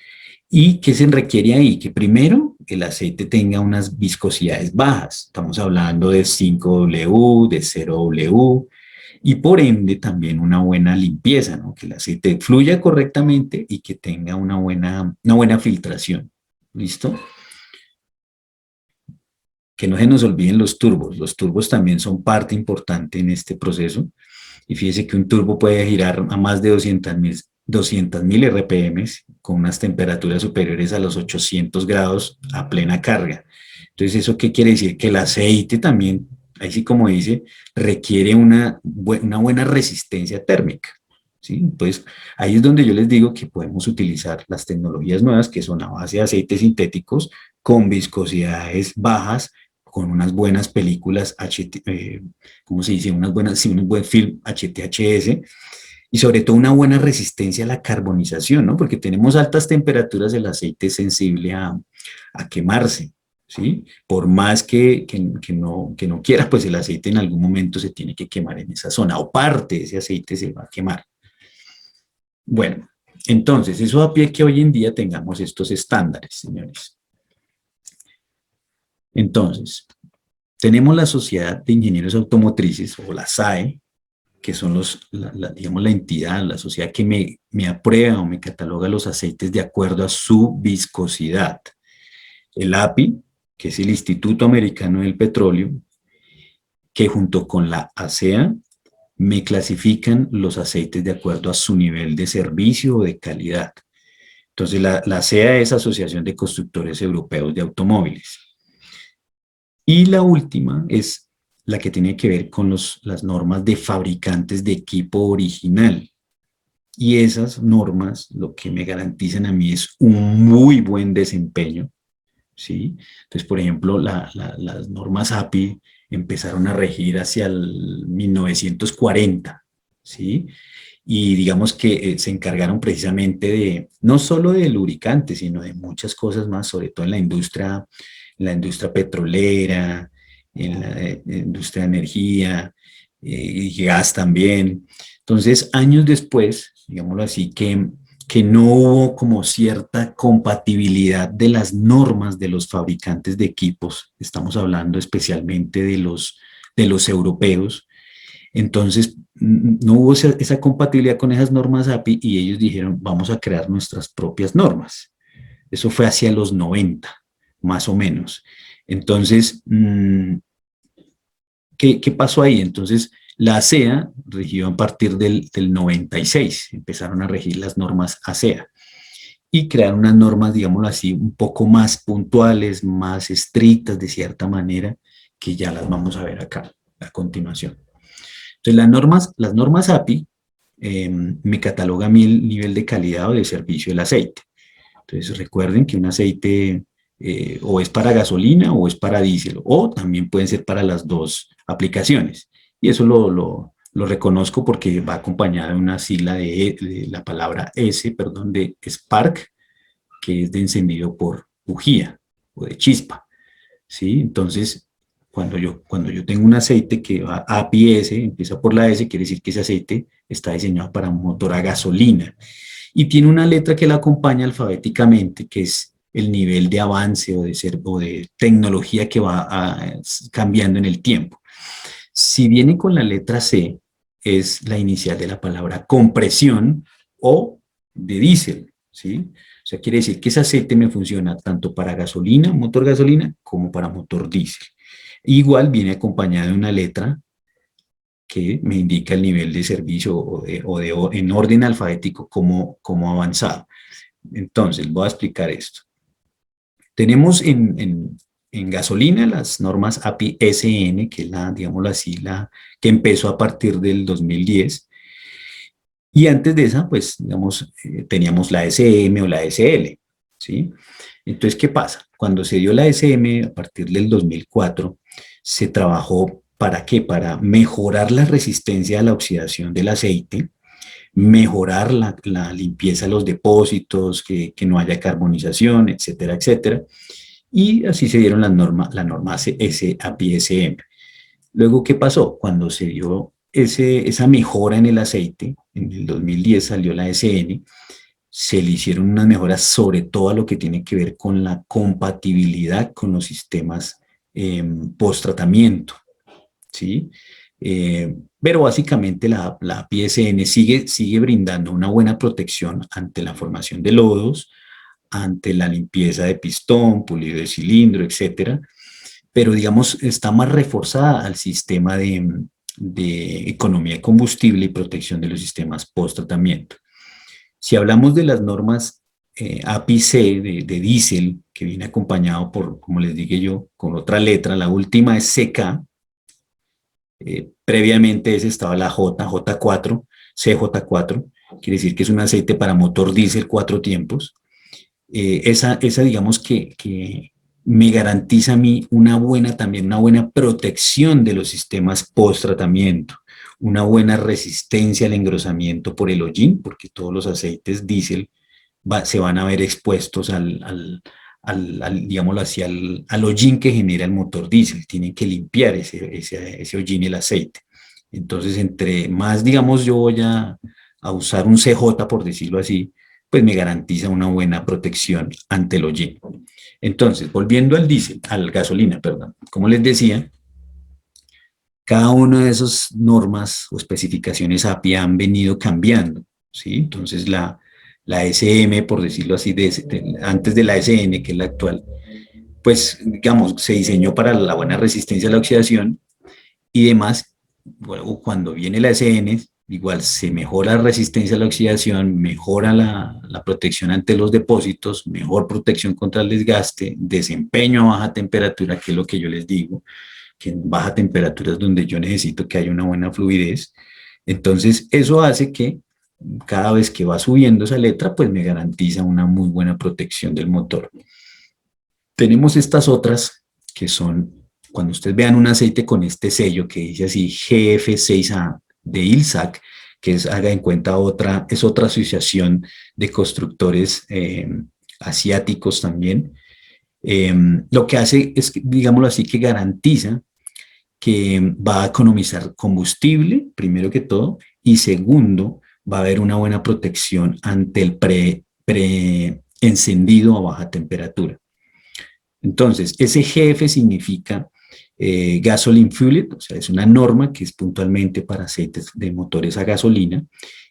Speaker 2: ¿Y qué se requiere ahí? Que primero el aceite tenga unas viscosidades bajas. Estamos hablando de 5W, de 0W, y por ende también una buena limpieza, ¿no? Que el aceite fluya correctamente y que tenga una buena filtración. ¿Listo? Que no se nos olviden los turbos. Los turbos también son parte importante en este proceso. Y fíjese que un turbo puede girar a más de 200.000 RPM con unas temperaturas superiores a los 800 grados a plena carga. Entonces, ¿eso qué quiere decir? Que el aceite también, ahí sí como dice, requiere una buena resistencia térmica. ¿Sí? Entonces, ahí es donde yo les digo que podemos utilizar las tecnologías nuevas que son a base de aceites sintéticos con viscosidades bajas, con unas buenas películas ¿cómo se dice? Sí, un buen film HTHS y sobre todo una buena resistencia a la carbonización, ¿no? Porque tenemos altas temperaturas, el aceite es sensible a quemarse, ¿sí? Por más que no quiera, pues el aceite en algún momento se tiene que quemar en esa zona o parte de ese aceite se va a quemar. Bueno, entonces eso da pie que hoy en día tengamos estos estándares, señores. Entonces, tenemos la Sociedad de Ingenieros Automotrices, o la SAE, que son digamos, la entidad, la sociedad que me aprueba o me cataloga los aceites de acuerdo a su viscosidad. El API, que es el Instituto Americano del Petróleo, que junto con la ASEA me clasifican los aceites de acuerdo a su nivel de servicio o de calidad. Entonces, la ASEA es Asociación de Constructores Europeos de Automóviles. Y la última es la que tiene que ver con las normas de fabricantes de equipo original. Y esas normas lo que me garantizan a mí es un muy buen desempeño, ¿sí? Entonces, por ejemplo, las normas API empezaron a regir hacia el 1940, ¿sí? Y digamos que se encargaron precisamente no solo de lubricantes, sino de muchas cosas más, sobre todo en la industria petrolera, en la industria de energía y gas también. Entonces, años después, digámoslo así, que no hubo como cierta compatibilidad de las normas de los fabricantes de equipos, estamos hablando especialmente de los europeos, entonces no hubo esa compatibilidad con esas normas API y ellos dijeron, vamos a crear nuestras propias normas. Eso fue hacia los 90, más o menos. Entonces, ¿qué pasó ahí? Entonces, la ASEA rigió a partir del 96, empezaron a regir las normas ASEA y crearon unas normas, digámoslo así, un poco más puntuales, más estrictas de cierta manera, que ya las vamos a ver acá a continuación. Entonces, las normas API me cataloga a mí el nivel de calidad o de servicio del aceite. Entonces, recuerden que un aceite o es para gasolina o es para diésel, o también pueden ser para las dos aplicaciones. Y eso lo reconozco porque va acompañada de una sigla de la palabra S, perdón, de Spark, que es de encendido por bujía o de chispa. ¿Sí? Entonces, cuando yo tengo un aceite que va API S, empieza por la S, quiere decir que ese aceite está diseñado para un motor a gasolina. Y tiene una letra que la acompaña alfabéticamente, que es el nivel de avance o de tecnología que va cambiando en el tiempo. Si viene con la letra C, es la inicial de la palabra compresión o de diésel, ¿sí? O sea, quiere decir que ese aceite me funciona tanto para gasolina, motor gasolina, como para motor diésel. Igual viene acompañada de una letra que me indica el nivel de servicio en orden alfabético cómo ha avanzado. Entonces, voy a explicar esto. Tenemos en gasolina las normas API SN, que es la, digámoslo así, la que empezó a partir del 2010. Y antes de esa, pues, digamos, teníamos la SM o la SL, ¿sí? Entonces, ¿qué pasa? Cuando se dio la SM a partir del 2004, se trabajó ¿para qué? Para mejorar la resistencia a la oxidación del aceite, mejorar la limpieza de los depósitos, que no haya carbonización, etcétera, etcétera. Y así se dieron la norma SAPI-SM. Luego, ¿qué pasó? Cuando se dio esa mejora en el aceite, en el 2010 salió la SN, se le hicieron unas mejoras sobre todo a lo que tiene que ver con la compatibilidad con los sistemas post-tratamiento, ¿sí? Pero básicamente la PSN sigue brindando una buena protección ante la formación de lodos, ante la limpieza de pistón, pulido de cilindro, etcétera, pero digamos está más reforzada al sistema de economía de combustible y protección de los sistemas post-tratamiento. Si hablamos de las normas API-C de diésel, que viene acompañado por, como les dije yo, con otra letra, la última es CK, previamente ese estaba la J4, CJ4, quiere decir que es un aceite para motor diésel 4 tiempos. Esa digamos que me garantiza a mí también una buena protección de los sistemas post-tratamiento, una buena resistencia al engrosamiento por el hollín, porque todos los aceites diésel se van a ver expuestos digámoslo así, al hollín que genera el motor diésel. Tienen que limpiar ese hollín y el aceite. Entonces, entre más, digamos, yo voy a usar un CJ, por decirlo así, pues me garantiza una buena protección ante el hollín. Entonces, volviendo al gasolina, perdón, como les decía, cada una de esas normas o especificaciones API han venido cambiando, ¿sí? Entonces, la SM, por decirlo así, antes de la SN, que es la actual, pues, digamos, se diseñó para la buena resistencia a la oxidación y demás. Luego, cuando viene la SN, igual se mejora la resistencia a la oxidación, mejora la protección ante los depósitos, mejor protección contra el desgaste, desempeño a baja temperatura, que es lo que yo les digo, que en baja temperatura es donde yo necesito que haya una buena fluidez. Entonces, eso hace que cada vez que va subiendo esa letra, pues me garantiza una muy buena protección del motor. Tenemos estas otras que son, cuando ustedes vean un aceite con este sello que dice así GF6A de ILSAC, que haga en cuenta es otra asociación de constructores asiáticos también, lo que hace es, digámoslo así, que garantiza que va a economizar combustible, primero que todo, y segundo, va a haber una buena protección ante el pre-encendido a baja temperatura. Entonces, ese GF significa gasoline fueled, o sea, es una norma que es puntualmente para aceites de motores a gasolina,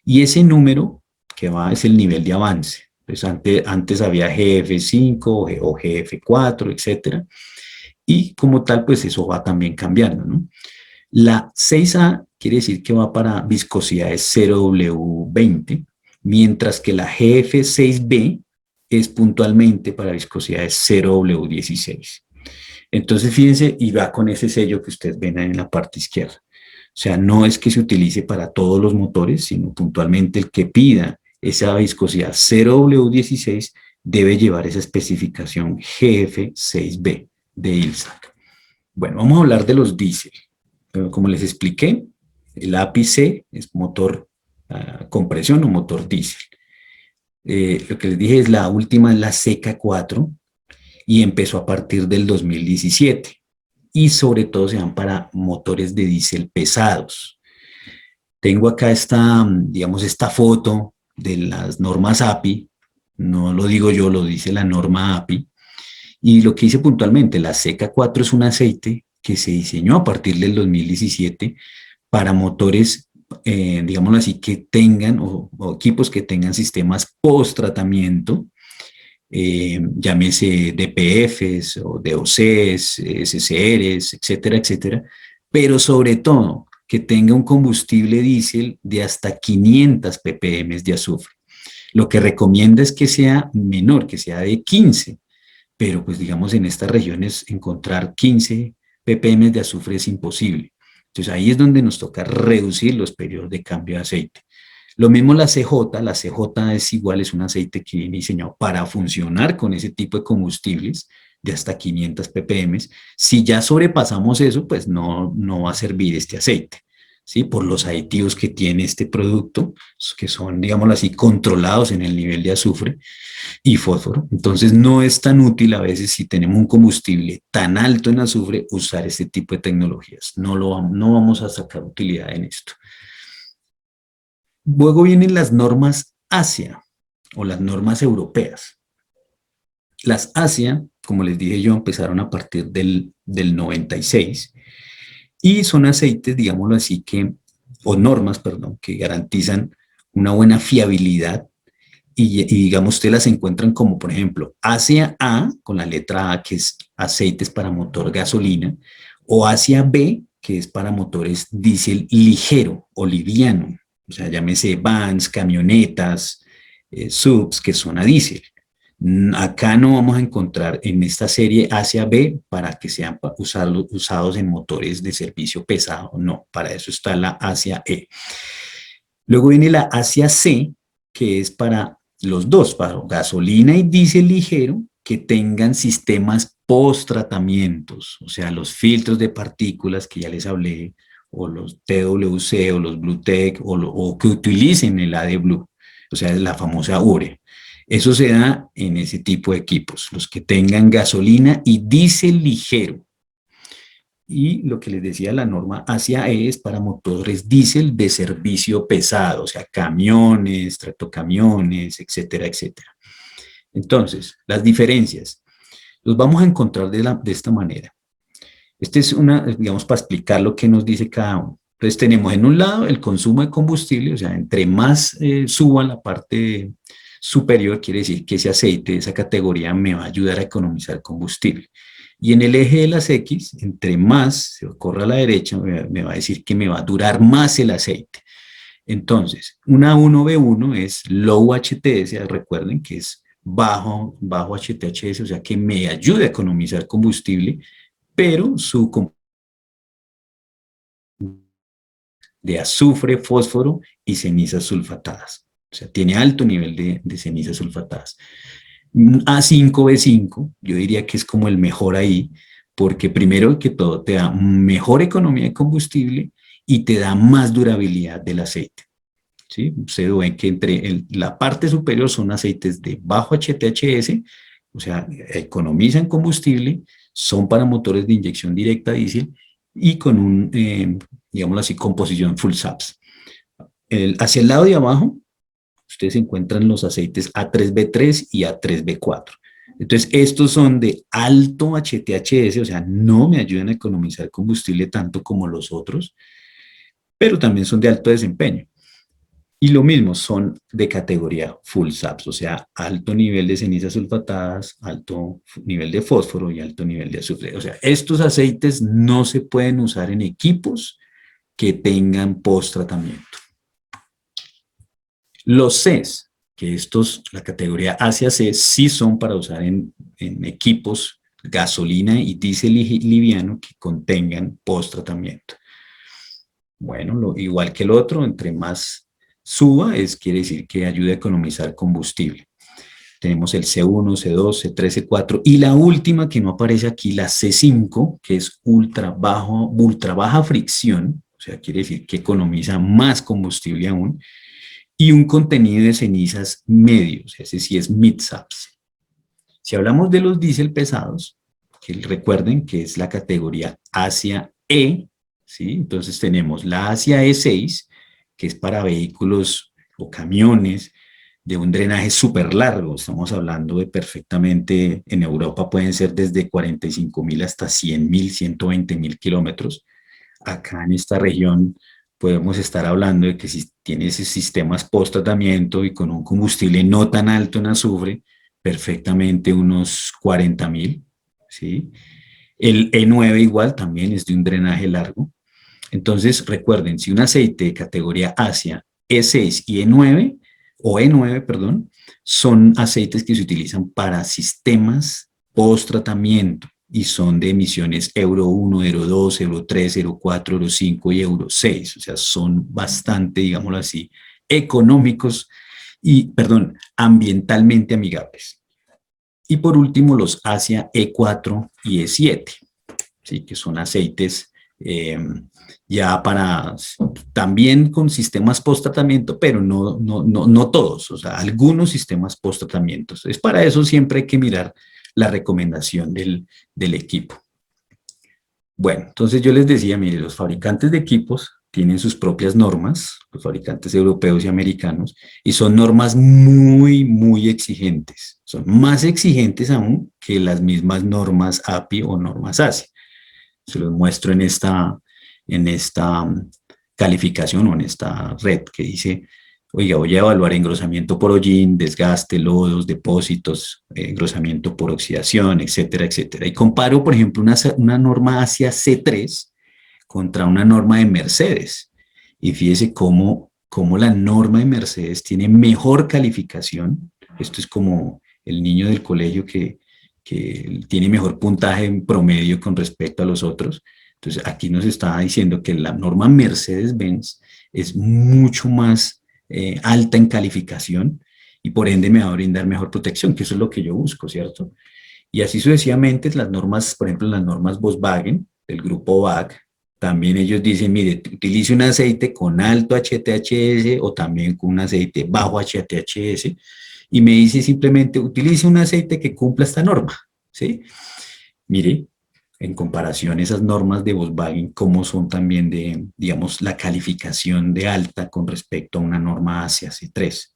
Speaker 2: y ese número que va es el nivel de avance. Entonces, antes había GF5 o GF4, etcétera, y como tal, pues eso va también cambiando, ¿no? La 6A quiere decir que va para viscosidades 0W20, mientras que la GF6B es puntualmente para viscosidades 0W16. Entonces, fíjense, y va con ese sello que ustedes ven en la parte izquierda. O sea, no es que se utilice para todos los motores, sino puntualmente el que pida esa viscosidad 0W16 debe llevar esa especificación GF6B de ILSAC. Bueno, vamos a hablar de los diésel. Como les expliqué, el API-C es motor compresión o motor diésel. Lo que les dije es la última, es la CK4, y empezó a partir del 2017. Y sobre todo se dan para motores de diésel pesados. Tengo acá digamos, esta foto de las normas API. No lo digo yo, lo dice la norma API. Y lo que dice puntualmente, la CK4 es un aceite que se diseñó a partir del 2017 para motores, digámoslo así, que tengan, o equipos que tengan sistemas post-tratamiento, llámese DPFs o DOCs, SCRs, etcétera, etcétera, pero sobre todo que tenga un combustible diésel de hasta 500 ppm de azufre. Lo que recomienda es que sea menor, que sea de 15, pero pues digamos en estas regiones encontrar 15 ppm de azufre es imposible. Entonces ahí es donde nos toca reducir los periodos de cambio de aceite. Lo mismo la CJ es igual, es un aceite que viene diseñado para funcionar con ese tipo de combustibles de hasta 500 ppm. Si ya sobrepasamos eso, pues no va a servir este aceite, ¿sí? Por los aditivos que tiene este producto, que son, digámoslo así, controlados en el nivel de azufre y fósforo. Entonces no es tan útil a veces si tenemos un combustible tan alto en azufre usar este tipo de tecnologías. No vamos a sacar utilidad en esto. Luego vienen las normas ASEA o las normas europeas. Las ASEA, como les dije yo, empezaron a partir del 96 y son aceites, digámoslo así, o normas, perdón, que garantizan una buena fiabilidad y digamos, ustedes las encuentran como, por ejemplo, ASEA A, con la letra A, que es aceites para motor gasolina, o ASEA B, que es para motores diésel ligero o liviano, o sea, llámese vans, camionetas, subs, que son a diésel. Acá no vamos a encontrar en esta serie ASEA B para que sean usados en motores de servicio pesado, no, para eso está la ASEA E. Luego viene la ASEA C, que es para los dos, para gasolina y diésel ligero, que tengan sistemas post-tratamientos, o sea, los filtros de partículas que ya les hablé, o los TWC o los BlueTech, o que utilicen el AdBlue, o sea, la famosa URE. Eso se da en ese tipo de equipos, los que tengan gasolina y diésel ligero. Y lo que les decía, la norma ASEA E es para motores diésel de servicio pesado, o sea, camiones, tractocamiones, etcétera, etcétera. Entonces, las diferencias los vamos a encontrar de esta manera. Esta es una, digamos, para explicar lo que nos dice cada uno. Entonces, tenemos en un lado el consumo de combustible, o sea, entre más suba la parte superior, quiere decir que ese aceite de esa categoría me va a ayudar a economizar combustible. Y en el eje de las X, entre más se corra a la derecha, me va a decir que me va a durar más el aceite. Entonces, una 1B1 es low HTS, recuerden que es bajo HTHS, o sea que me ayuda a economizar combustible, pero su de azufre, fósforo y cenizas sulfatadas. O sea, tiene alto nivel de cenizas sulfatadas. A5B5, yo diría que es como el mejor ahí, porque primero que todo te da mejor economía de combustible y te da más durabilidad del aceite. ¿Sí? Ustedes ven que entre la parte superior son aceites de bajo HTHS, o sea, economizan combustible, son para motores de inyección directa diésel y con digámoslo así, composición full SAPS. Hacia el lado de abajo, ustedes encuentran los aceites A3B3 y A3B4. Entonces, estos son de alto HTHS, o sea, no me ayudan a economizar combustible tanto como los otros, pero también son de alto desempeño. Y lo mismo, son de categoría full SAPS, o sea, alto nivel de cenizas sulfatadas, alto nivel de fósforo y alto nivel de azufre. O sea, estos aceites no se pueden usar en equipos que tengan post-tratamiento. Los Cs, que estos, la categoría hacia C, sí son para usar en equipos gasolina y diésel liviano que contengan post-tratamiento. Bueno, igual que el otro, entre más suba, quiere decir que ayuda a economizar combustible. Tenemos el C1, C2, C3, C4 y la última que no aparece aquí, la C5, que es ultra baja fricción, o sea, quiere decir que economiza más combustible aún, y un contenido de cenizas medios, ese sí es mid-SAPS. Si hablamos de los diésel pesados, que recuerden que es la categoría Asia E, ¿sí? Entonces tenemos la Asia E6, que es para vehículos o camiones de un drenaje súper largo. Estamos hablando de perfectamente, en Europa pueden ser desde 45.000 hasta 100.000, 120.000 kilómetros. Acá en esta región podemos estar hablando de que si tiene esos sistemas post-tratamiento y con un combustible no tan alto en azufre, perfectamente unos 40.000, ¿sí? El E9 igual también es de un drenaje largo. Entonces, recuerden, si un aceite de categoría Asia E6 y E9, o E9, perdón, son aceites que se utilizan para sistemas post-tratamiento y son de emisiones Euro 1, Euro 2, Euro 3, Euro 4, Euro 5 y Euro 6. O sea, son bastante, digámoslo así, económicos y, perdón, ambientalmente amigables. Y por último, los Asia E4 y E7, ¿sí? Que son aceites ya para, también con sistemas post-tratamiento, pero no todos, o sea, algunos sistemas post-tratamientos. Es para eso siempre hay que mirar la recomendación del equipo. Bueno, entonces yo les decía, mire, los fabricantes de equipos tienen sus propias normas, los fabricantes europeos y americanos, y son normas muy exigentes. Son más exigentes aún que las mismas normas API o normas ASI. Se los muestro en esta calificación o en esta red que dice, oiga, voy a evaluar engrosamiento por hollín, desgaste, lodos, depósitos, engrosamiento por oxidación, etcétera, etcétera. Y comparo, por ejemplo, una norma hacia C3 contra una norma de Mercedes. Y fíjese cómo la norma de Mercedes tiene mejor calificación. Esto es como el niño del colegio que tiene mejor puntaje en promedio con respecto a los otros. Entonces, aquí nos está diciendo que la norma Mercedes-Benz es mucho más alta en calificación y por ende me va a brindar mejor protección, que eso es lo que yo busco, ¿cierto? Y así sucesivamente las normas, por ejemplo, las normas Volkswagen, del grupo VAG, también ellos dicen, mire, utilice un aceite con alto HTHS o también con un aceite bajo HTHS, y me dice simplemente, utilice un aceite que cumpla esta norma, ¿sí? Mire, en comparación esas normas de Volkswagen, cómo son también de, digamos, la calificación de alta con respecto a una norma hacia C3.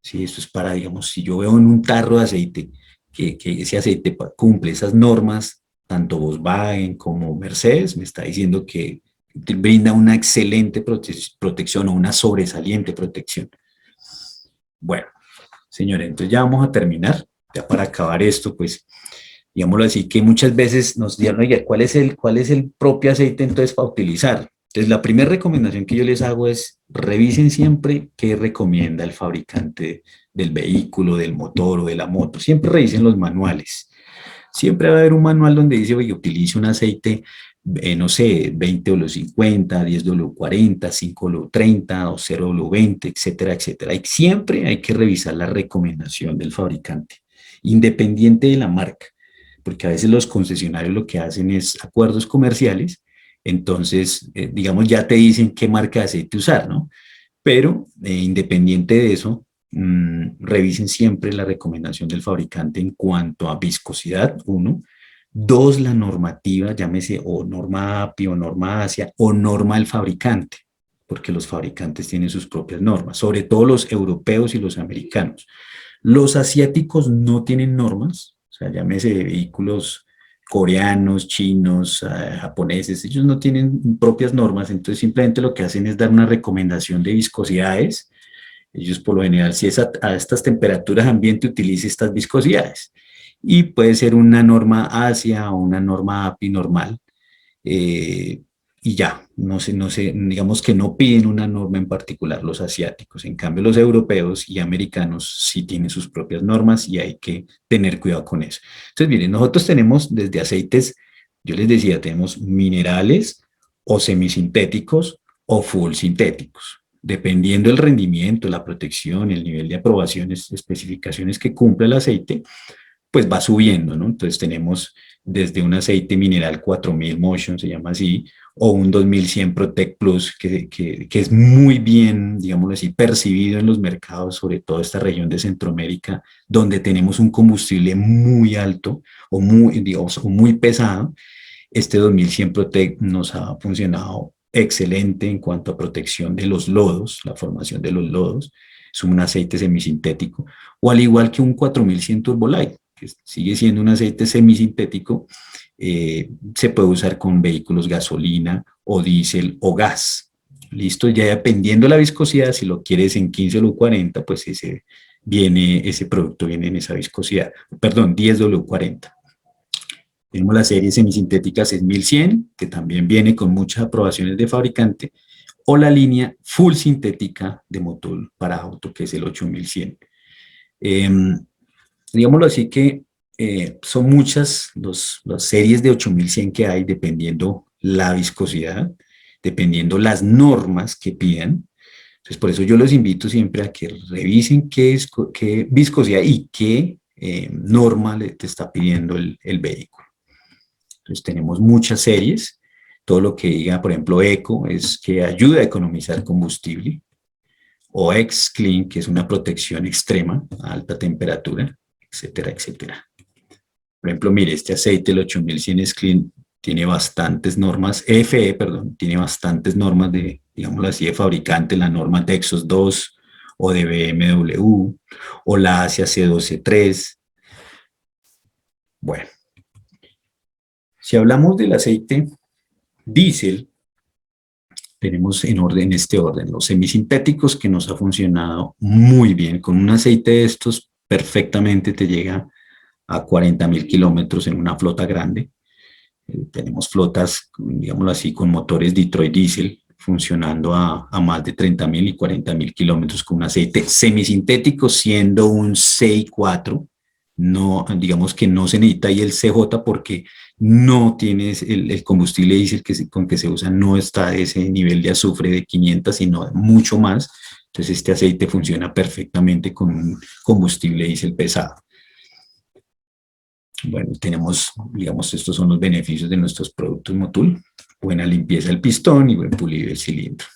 Speaker 2: Sí, esto es para, digamos, si yo veo en un tarro de aceite que ese aceite cumple esas normas, tanto Volkswagen como Mercedes, me está diciendo que brinda una excelente protección o una sobresaliente protección. Bueno, señores, entonces ya vamos a terminar. Ya para acabar esto, pues, digámoslo así, que muchas veces nos dicen, oye, cuál es el propio aceite entonces para utilizar? Entonces, la primera recomendación que yo les hago es revisen siempre qué recomienda el fabricante del vehículo, del motor o de la moto. Siempre revisen los manuales. Siempre va a haber un manual donde dice, oye, utilice un aceite, no sé, 20W50, 10W40, 5W30 o 0W20, etcétera, etcétera. Y siempre hay que revisar la recomendación del fabricante, independiente de la marca, porque a veces los concesionarios lo que hacen es acuerdos comerciales, entonces, digamos, ya te dicen qué marca de aceite usar, ¿no? Pero independiente de eso, revisen siempre la recomendación del fabricante en cuanto a viscosidad, uno. Dos, la normativa, llámese o norma API o norma ASIA o norma del fabricante, porque los fabricantes tienen sus propias normas, sobre todo los europeos y los americanos. Los asiáticos no tienen normas, o sea, llámese vehículos coreanos, chinos, japoneses, ellos no tienen propias normas, entonces simplemente lo que hacen es dar una recomendación de viscosidades. Ellos por lo general, si es a estas temperaturas ambiente, utilice estas viscosidades. Y puede ser una norma ASIA o una norma API normal. Y ya, digamos que no piden una norma en particular los asiáticos. En cambio, los europeos y americanos sí tienen sus propias normas y hay que tener cuidado con eso. Entonces, miren, nosotros tenemos desde aceites, yo les decía, tenemos minerales o semisintéticos o full sintéticos. Dependiendo del rendimiento, la protección, el nivel de aprobaciones, especificaciones que cumple el aceite, pues va subiendo, ¿no? Entonces tenemos desde un aceite mineral 4000 Motion, se llama así, o un 2100 Protect Plus, que es muy bien, digámoslo así, percibido en los mercados, sobre todo esta región de Centroamérica, donde tenemos un combustible muy alto o muy, digamos, o muy pesado. Este 2100 Protect nos ha funcionado excelente en cuanto a protección de los lodos, la formación de los lodos. Es un aceite semisintético, o al igual que un 4100 Turbolite, que sigue siendo un aceite semisintético, se puede usar con vehículos gasolina o diésel o gas. Listo, ya dependiendo de la viscosidad, si lo quieres en 15W40, pues ese producto viene en esa viscosidad, perdón, 10W40. Tenemos la serie semisintética 6100, que también viene con muchas aprobaciones de fabricante, o la línea full sintética de motor para auto, que es el 8100. Eh, digámoslo así que son muchas las series de 8100 que hay, dependiendo la viscosidad, dependiendo las normas que pidan. Entonces, por eso yo los invito siempre a que revisen qué viscosidad y qué norma te está pidiendo el vehículo. Entonces, tenemos muchas series. Todo lo que diga, por ejemplo, Eco, es que ayuda a economizar combustible. O X-Clean, que es una protección extrema a alta temperatura, etcétera, etcétera. Por ejemplo, mire, este aceite, el 8100 X-Clean, tiene bastantes normas, FE, perdón, tiene bastantes normas de, digámoslo así, de fabricante, la norma Texas 2 o de BMW, o la Asia C12-3. Bueno, si hablamos del aceite diésel, tenemos en este orden los semisintéticos, que nos ha funcionado muy bien. Con un aceite de estos perfectamente te llega a 40.000 kilómetros en una flota grande. Tenemos flotas, digámoslo así, con motores Detroit Diesel funcionando a más de 30.000 y 40.000 kilómetros con un aceite semisintético, siendo un CI4. No, digamos que no se necesita ahí el CJ porque no tienes el combustible diésel con que se usa, no está a ese nivel de azufre de 500, sino mucho más. Entonces este aceite funciona perfectamente con un combustible diésel pesado. Bueno, tenemos, digamos, estos son los beneficios de nuestros productos Motul. Buena limpieza del pistón y buen pulido del cilindro.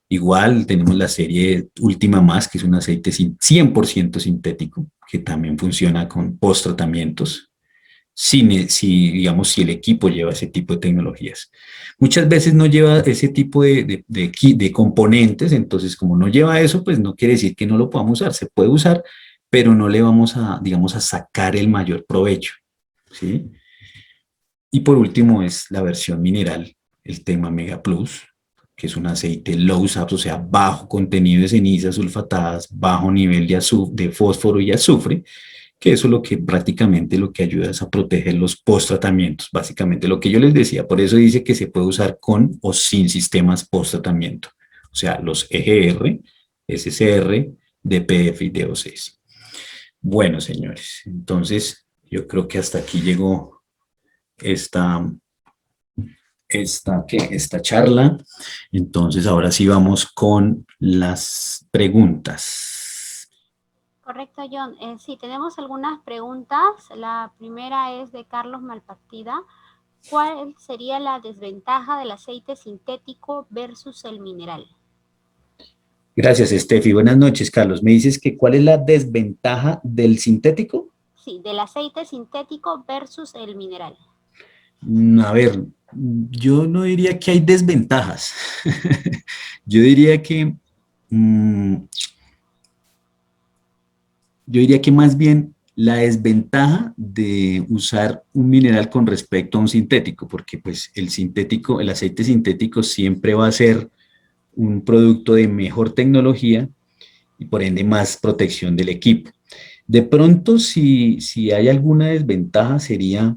Speaker 2: Igual tenemos la serie Última Más, que es un aceite 100% sintético, que también funciona con post-tratamientos, digamos, si el equipo lleva ese tipo de tecnologías. Muchas veces no lleva ese tipo de componentes, entonces como no lleva eso, pues no quiere decir que no lo podamos usar, se puede usar, pero no le vamos a, digamos, a sacar el mayor provecho, ¿sí? Y por último es la versión mineral, el Tema Mega Plus, que es un aceite low SAPS, o sea, bajo contenido de cenizas sulfatadas, bajo nivel de fósforo y azufre, que eso es lo que prácticamente lo que ayuda es a proteger los post-tratamientos, básicamente lo que yo les decía, por eso dice que se puede usar con o sin sistemas post-tratamiento, o sea, los EGR, SCR, DPF y DOCs. Bueno, señores, entonces yo creo que hasta aquí llegó esta, esta charla. Entonces, ahora sí vamos con las preguntas.
Speaker 1: Correcto, John. Sí, tenemos algunas preguntas. La primera es de Carlos Malpartida. ¿Cuál sería la desventaja del aceite sintético versus el mineral?
Speaker 2: Gracias, Estefi. Buenas noches, Carlos. Me dices que ¿cuál es la desventaja del sintético?
Speaker 1: Sí, del aceite sintético versus el mineral.
Speaker 2: A ver, yo no diría que hay desventajas. Yo diría que, yo diría que más bien la desventaja de usar un mineral con respecto a un sintético, porque pues el sintético, el aceite sintético siempre va a ser un producto de mejor tecnología y por ende más protección del equipo. De pronto, si hay alguna desventaja, sería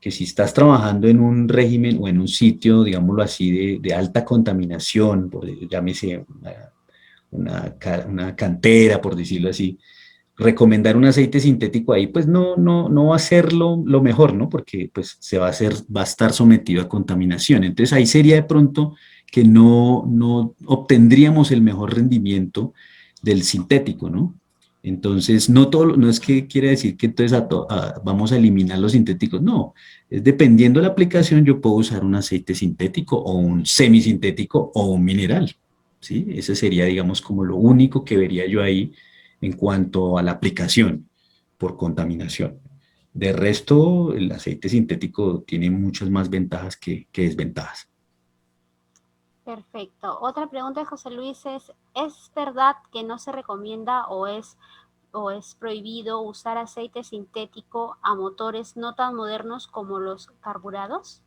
Speaker 2: que si estás trabajando en un régimen o en un sitio, digámoslo así, de alta contaminación, llámese una cantera, por decirlo así, recomendar un aceite sintético ahí, pues no va a ser lo mejor, ¿no? Porque pues va a estar sometido a contaminación. Entonces ahí sería de pronto que no obtendríamos el mejor rendimiento del sintético, ¿no? Entonces, no es que quiere decir que entonces vamos a eliminar los sintéticos, no, es dependiendo de la aplicación, yo puedo usar un aceite sintético o un semisintético o un mineral, ¿sí? Ese sería, digamos, como lo único que vería yo ahí en cuanto a la aplicación por contaminación. De resto, el aceite sintético tiene muchas más ventajas que desventajas.
Speaker 1: Perfecto. Otra pregunta de José Luis ¿es verdad que no se recomienda o es prohibido usar aceite sintético a motores no tan modernos como los carburados?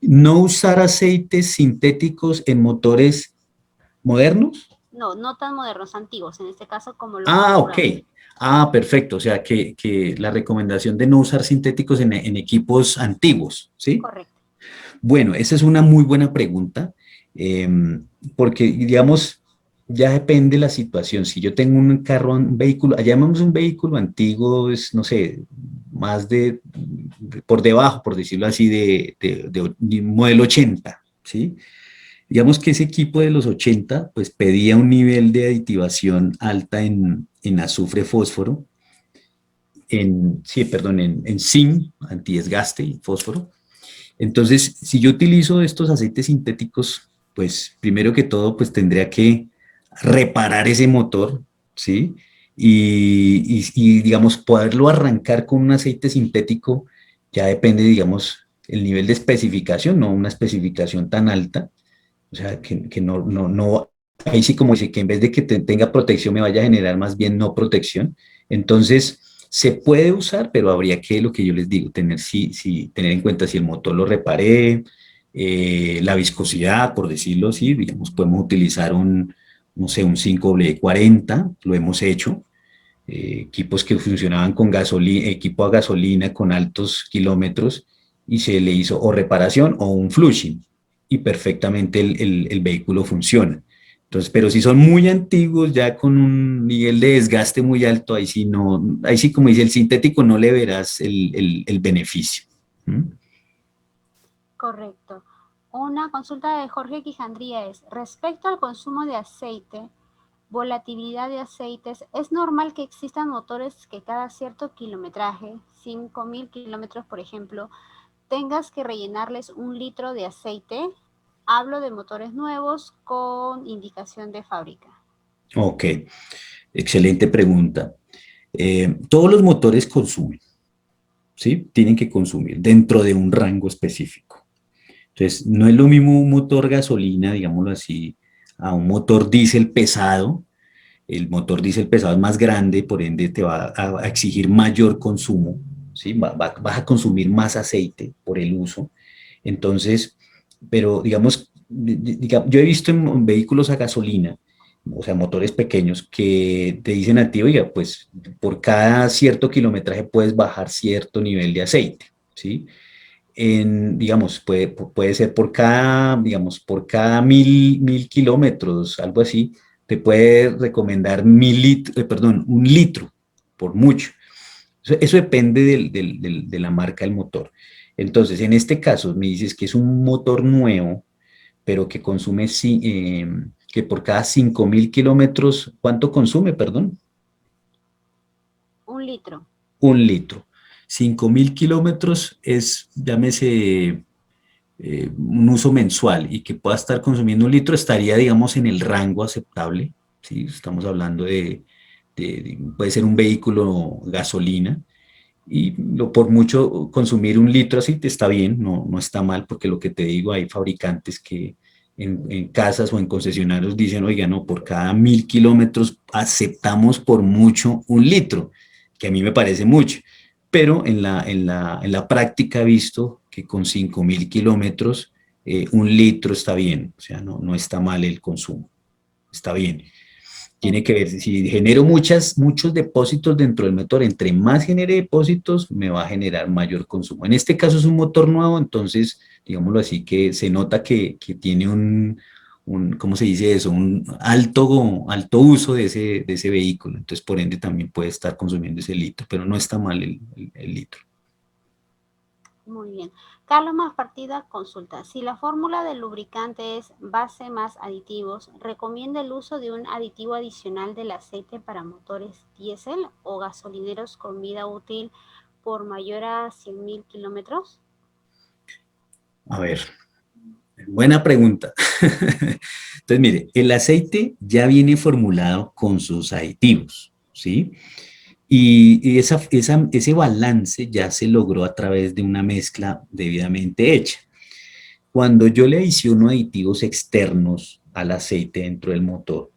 Speaker 2: No usar aceites sintéticos en motores modernos.
Speaker 1: no, no tan modernos, antiguos, en este caso como los
Speaker 2: Ah, ok.
Speaker 1: carburadores.
Speaker 2: Ah, perfecto. O sea, que la recomendación de no usar sintéticos en equipos antiguos, ¿sí?
Speaker 1: Correcto.
Speaker 2: Bueno, esa es una muy buena pregunta, eh, porque, digamos, ya depende la situación. Si yo tengo un carro, un vehículo, llamamos un vehículo antiguo, es, no sé, más por debajo, por decirlo así, de un modelo 80, ¿sí? Digamos que ese equipo de los 80, pues pedía un nivel de aditivación alta en azufre, fósforo, sí, perdón, en zinc, antidesgaste y fósforo. Entonces, si yo utilizo estos aceites sintéticos, pues primero que todo, pues tendría que reparar ese motor, ¿sí? Digamos, poderlo arrancar con un aceite sintético ya depende, digamos, el nivel de especificación, no una especificación tan alta, o sea, que no, ahí sí como dice, que en vez de que tenga protección me vaya a generar más bien no protección. Entonces, se puede usar, pero habría que, lo que yo les digo, tener en cuenta si el motor lo reparé, la viscosidad, por decirlo así, digamos, podemos utilizar no sé, un 5W40, lo hemos hecho, equipos que funcionaban con gasolina, equipo a gasolina con altos kilómetros, y se le hizo o reparación o un flushing, y perfectamente el vehículo funciona. Entonces, pero si son muy antiguos, ya con un nivel de desgaste muy alto, ahí sí no, ahí sí como dice el sintético, no le verás el beneficio. ¿Mm?
Speaker 1: Correcto. Una consulta de Jorge Quijandría es, respecto al consumo de aceite, volatilidad de aceites, ¿es normal que existan motores que cada cierto kilometraje, 5.000 kilómetros por ejemplo, tengas que rellenarles 1 litro de aceite? Hablo de motores nuevos con indicación de fábrica.
Speaker 2: Ok, excelente pregunta. Todos los motores consumen, ¿sí? Tienen que consumir dentro de un rango específico. Entonces, no es lo mismo un motor gasolina, digámoslo así, a un motor diésel pesado. El motor diésel pesado es más grande, por ende te va a exigir mayor consumo, ¿sí? Vas a consumir más aceite por el uso. Entonces, pero digamos, yo he visto en vehículos a gasolina, o sea, motores pequeños, que te dicen a ti, oiga, pues por cada cierto kilometraje puedes bajar cierto nivel de aceite, ¿sí? Digamos, puede ser por cada, digamos, por cada mil kilómetros, algo así, te puede recomendar 1.000 litros, perdón, 1 litro, por mucho. Eso depende de la marca del motor. Entonces, en este caso, me dices que es un motor nuevo, pero que consume, que por cada 5.000 kilómetros, ¿cuánto consume, perdón?
Speaker 1: 1 litro.
Speaker 2: 1 litro. 5.000 kilómetros es, llámese, un uso mensual y que pueda estar consumiendo 1 litro, estaría, digamos, en el rango aceptable. ¿Sí? Estamos hablando puede ser un vehículo gasolina, y por mucho consumir 1 litro así te está bien, no está mal, porque lo que te digo, hay fabricantes que en casas o en concesionarios dicen, oiga, no, por cada 1.000 kilómetros aceptamos por mucho 1 litro, que a mí me parece mucho, pero en la práctica he visto que con 5.000 kilómetros 1 litro está bien, o sea, no está mal el consumo, está bien. Tiene que ver,
Speaker 1: Perfecto.
Speaker 2: si genero muchos depósitos dentro del motor, entre más genere depósitos, me va a generar mayor consumo. En este caso es un motor nuevo, entonces, digámoslo así, que se nota que tiene ¿cómo se dice eso? Un alto uso de ese vehículo. Entonces, por ende, también puede estar consumiendo ese litro, pero no está mal el litro.
Speaker 1: Muy bien. Carlos Más Partida consulta. Si la fórmula del lubricante es base más aditivos, ¿recomienda el uso de un aditivo adicional del aceite para motores diésel o gasolineros con vida útil por mayor a 100.000 kilómetros?
Speaker 2: A ver, buena pregunta. Entonces, mire, el aceite ya viene formulado con sus aditivos, ¿sí? Y ese balance ya se logró a través de una mezcla debidamente hecha. Cuando yo le adiciono aditivos externos al aceite dentro del motor,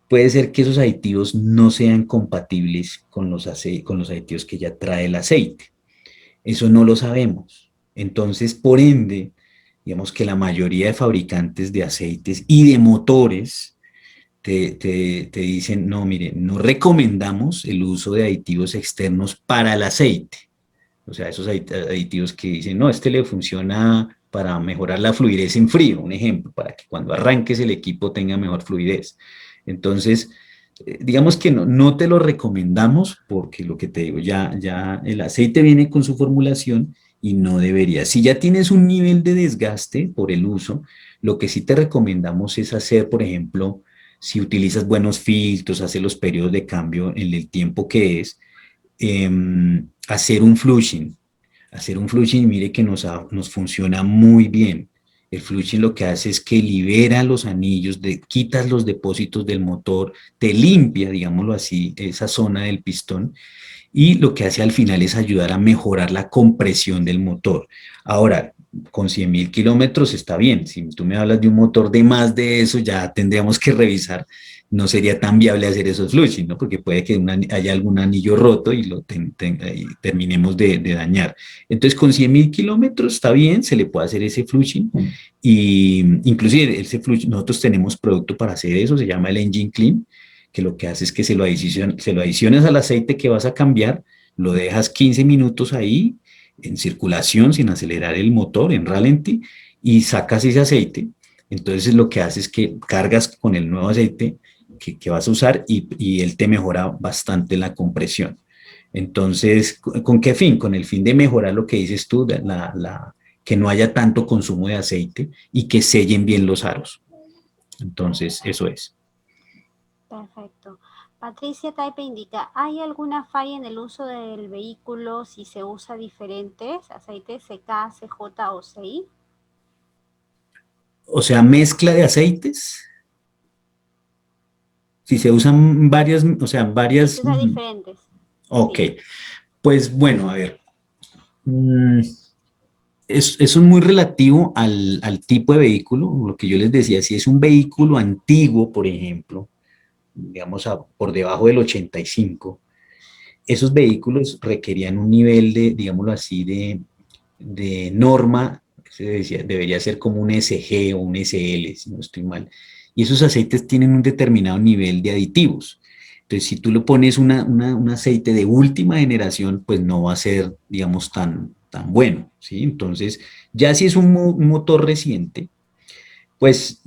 Speaker 2: puede ser que esos aditivos no sean compatibles con los aditivos que ya trae el aceite. Eso no lo sabemos. Entonces, por ende, digamos que la mayoría de fabricantes de aceites y de motores te dicen, no, mire, no recomendamos el uso de aditivos externos para el aceite. O sea, esos aditivos que dicen, no, este le funciona para mejorar la fluidez en frío, un ejemplo, para que cuando arranques el equipo tenga mejor fluidez. Entonces, digamos que no te lo recomendamos porque lo que te digo, ya el aceite viene con su formulación y no debería. Si ya tienes un nivel de desgaste por el uso, lo que sí te recomendamos es hacer, por ejemplo, si utilizas buenos filtros, hacer los periodos de cambio en el tiempo que es, hacer un flushing. Hacer un flushing, mire que nos funciona muy bien. El flushing lo que hace es que libera los anillos, quitas los depósitos del motor, te limpia, digámoslo así, esa zona del pistón y lo que hace al final es ayudar a mejorar la compresión del motor. Ahora, con 100.000 kilómetros está bien. Si tú me hablas de un motor de más de eso, ya tendríamos que revisar. No sería tan viable hacer esos flushing, ¿no? Porque puede que haya algún anillo roto y y terminemos de dañar. Entonces, con 100.000 kilómetros está bien, se le puede hacer ese flushing. Y inclusive ese flushing, nosotros tenemos producto para hacer eso, se llama el Engine Clean, que lo que hace es que se lo adicionas al aceite que vas a cambiar, lo dejas 15 minutos ahí en circulación sin acelerar el motor, en ralentí, y sacas ese aceite. Entonces lo que hace es que cargas con el nuevo aceite que vas a usar y él te mejora bastante la compresión. Entonces, ¿con qué fin? Con el fin de mejorar lo que dices tú, que no haya tanto consumo de aceite y que sellen bien los aros. Entonces, eso es.
Speaker 1: Perfecto. Patricia Taipe indica, ¿hay alguna falla en el uso del vehículo si se usa diferentes aceites CK, CJ o CI?
Speaker 2: O sea, mezcla de aceites. Si se usan varias, o sea,
Speaker 1: Si se
Speaker 2: varias.
Speaker 1: usa diferentes,
Speaker 2: Ok,
Speaker 1: sí.
Speaker 2: pues bueno, a ver. mm, eso es muy relativo al tipo de vehículo. Lo que yo les decía, si es un vehículo antiguo, por ejemplo, digamos por debajo del 85, esos vehículos requerían un nivel de, digámoslo así, de norma, debería ser como un SG o un SL, si no estoy mal. Y esos aceites tienen un determinado nivel de aditivos. Entonces, si tú le pones un aceite de última generación, pues no va a ser, digamos, tan bueno, ¿sí? Entonces, ya si es un motor reciente, pues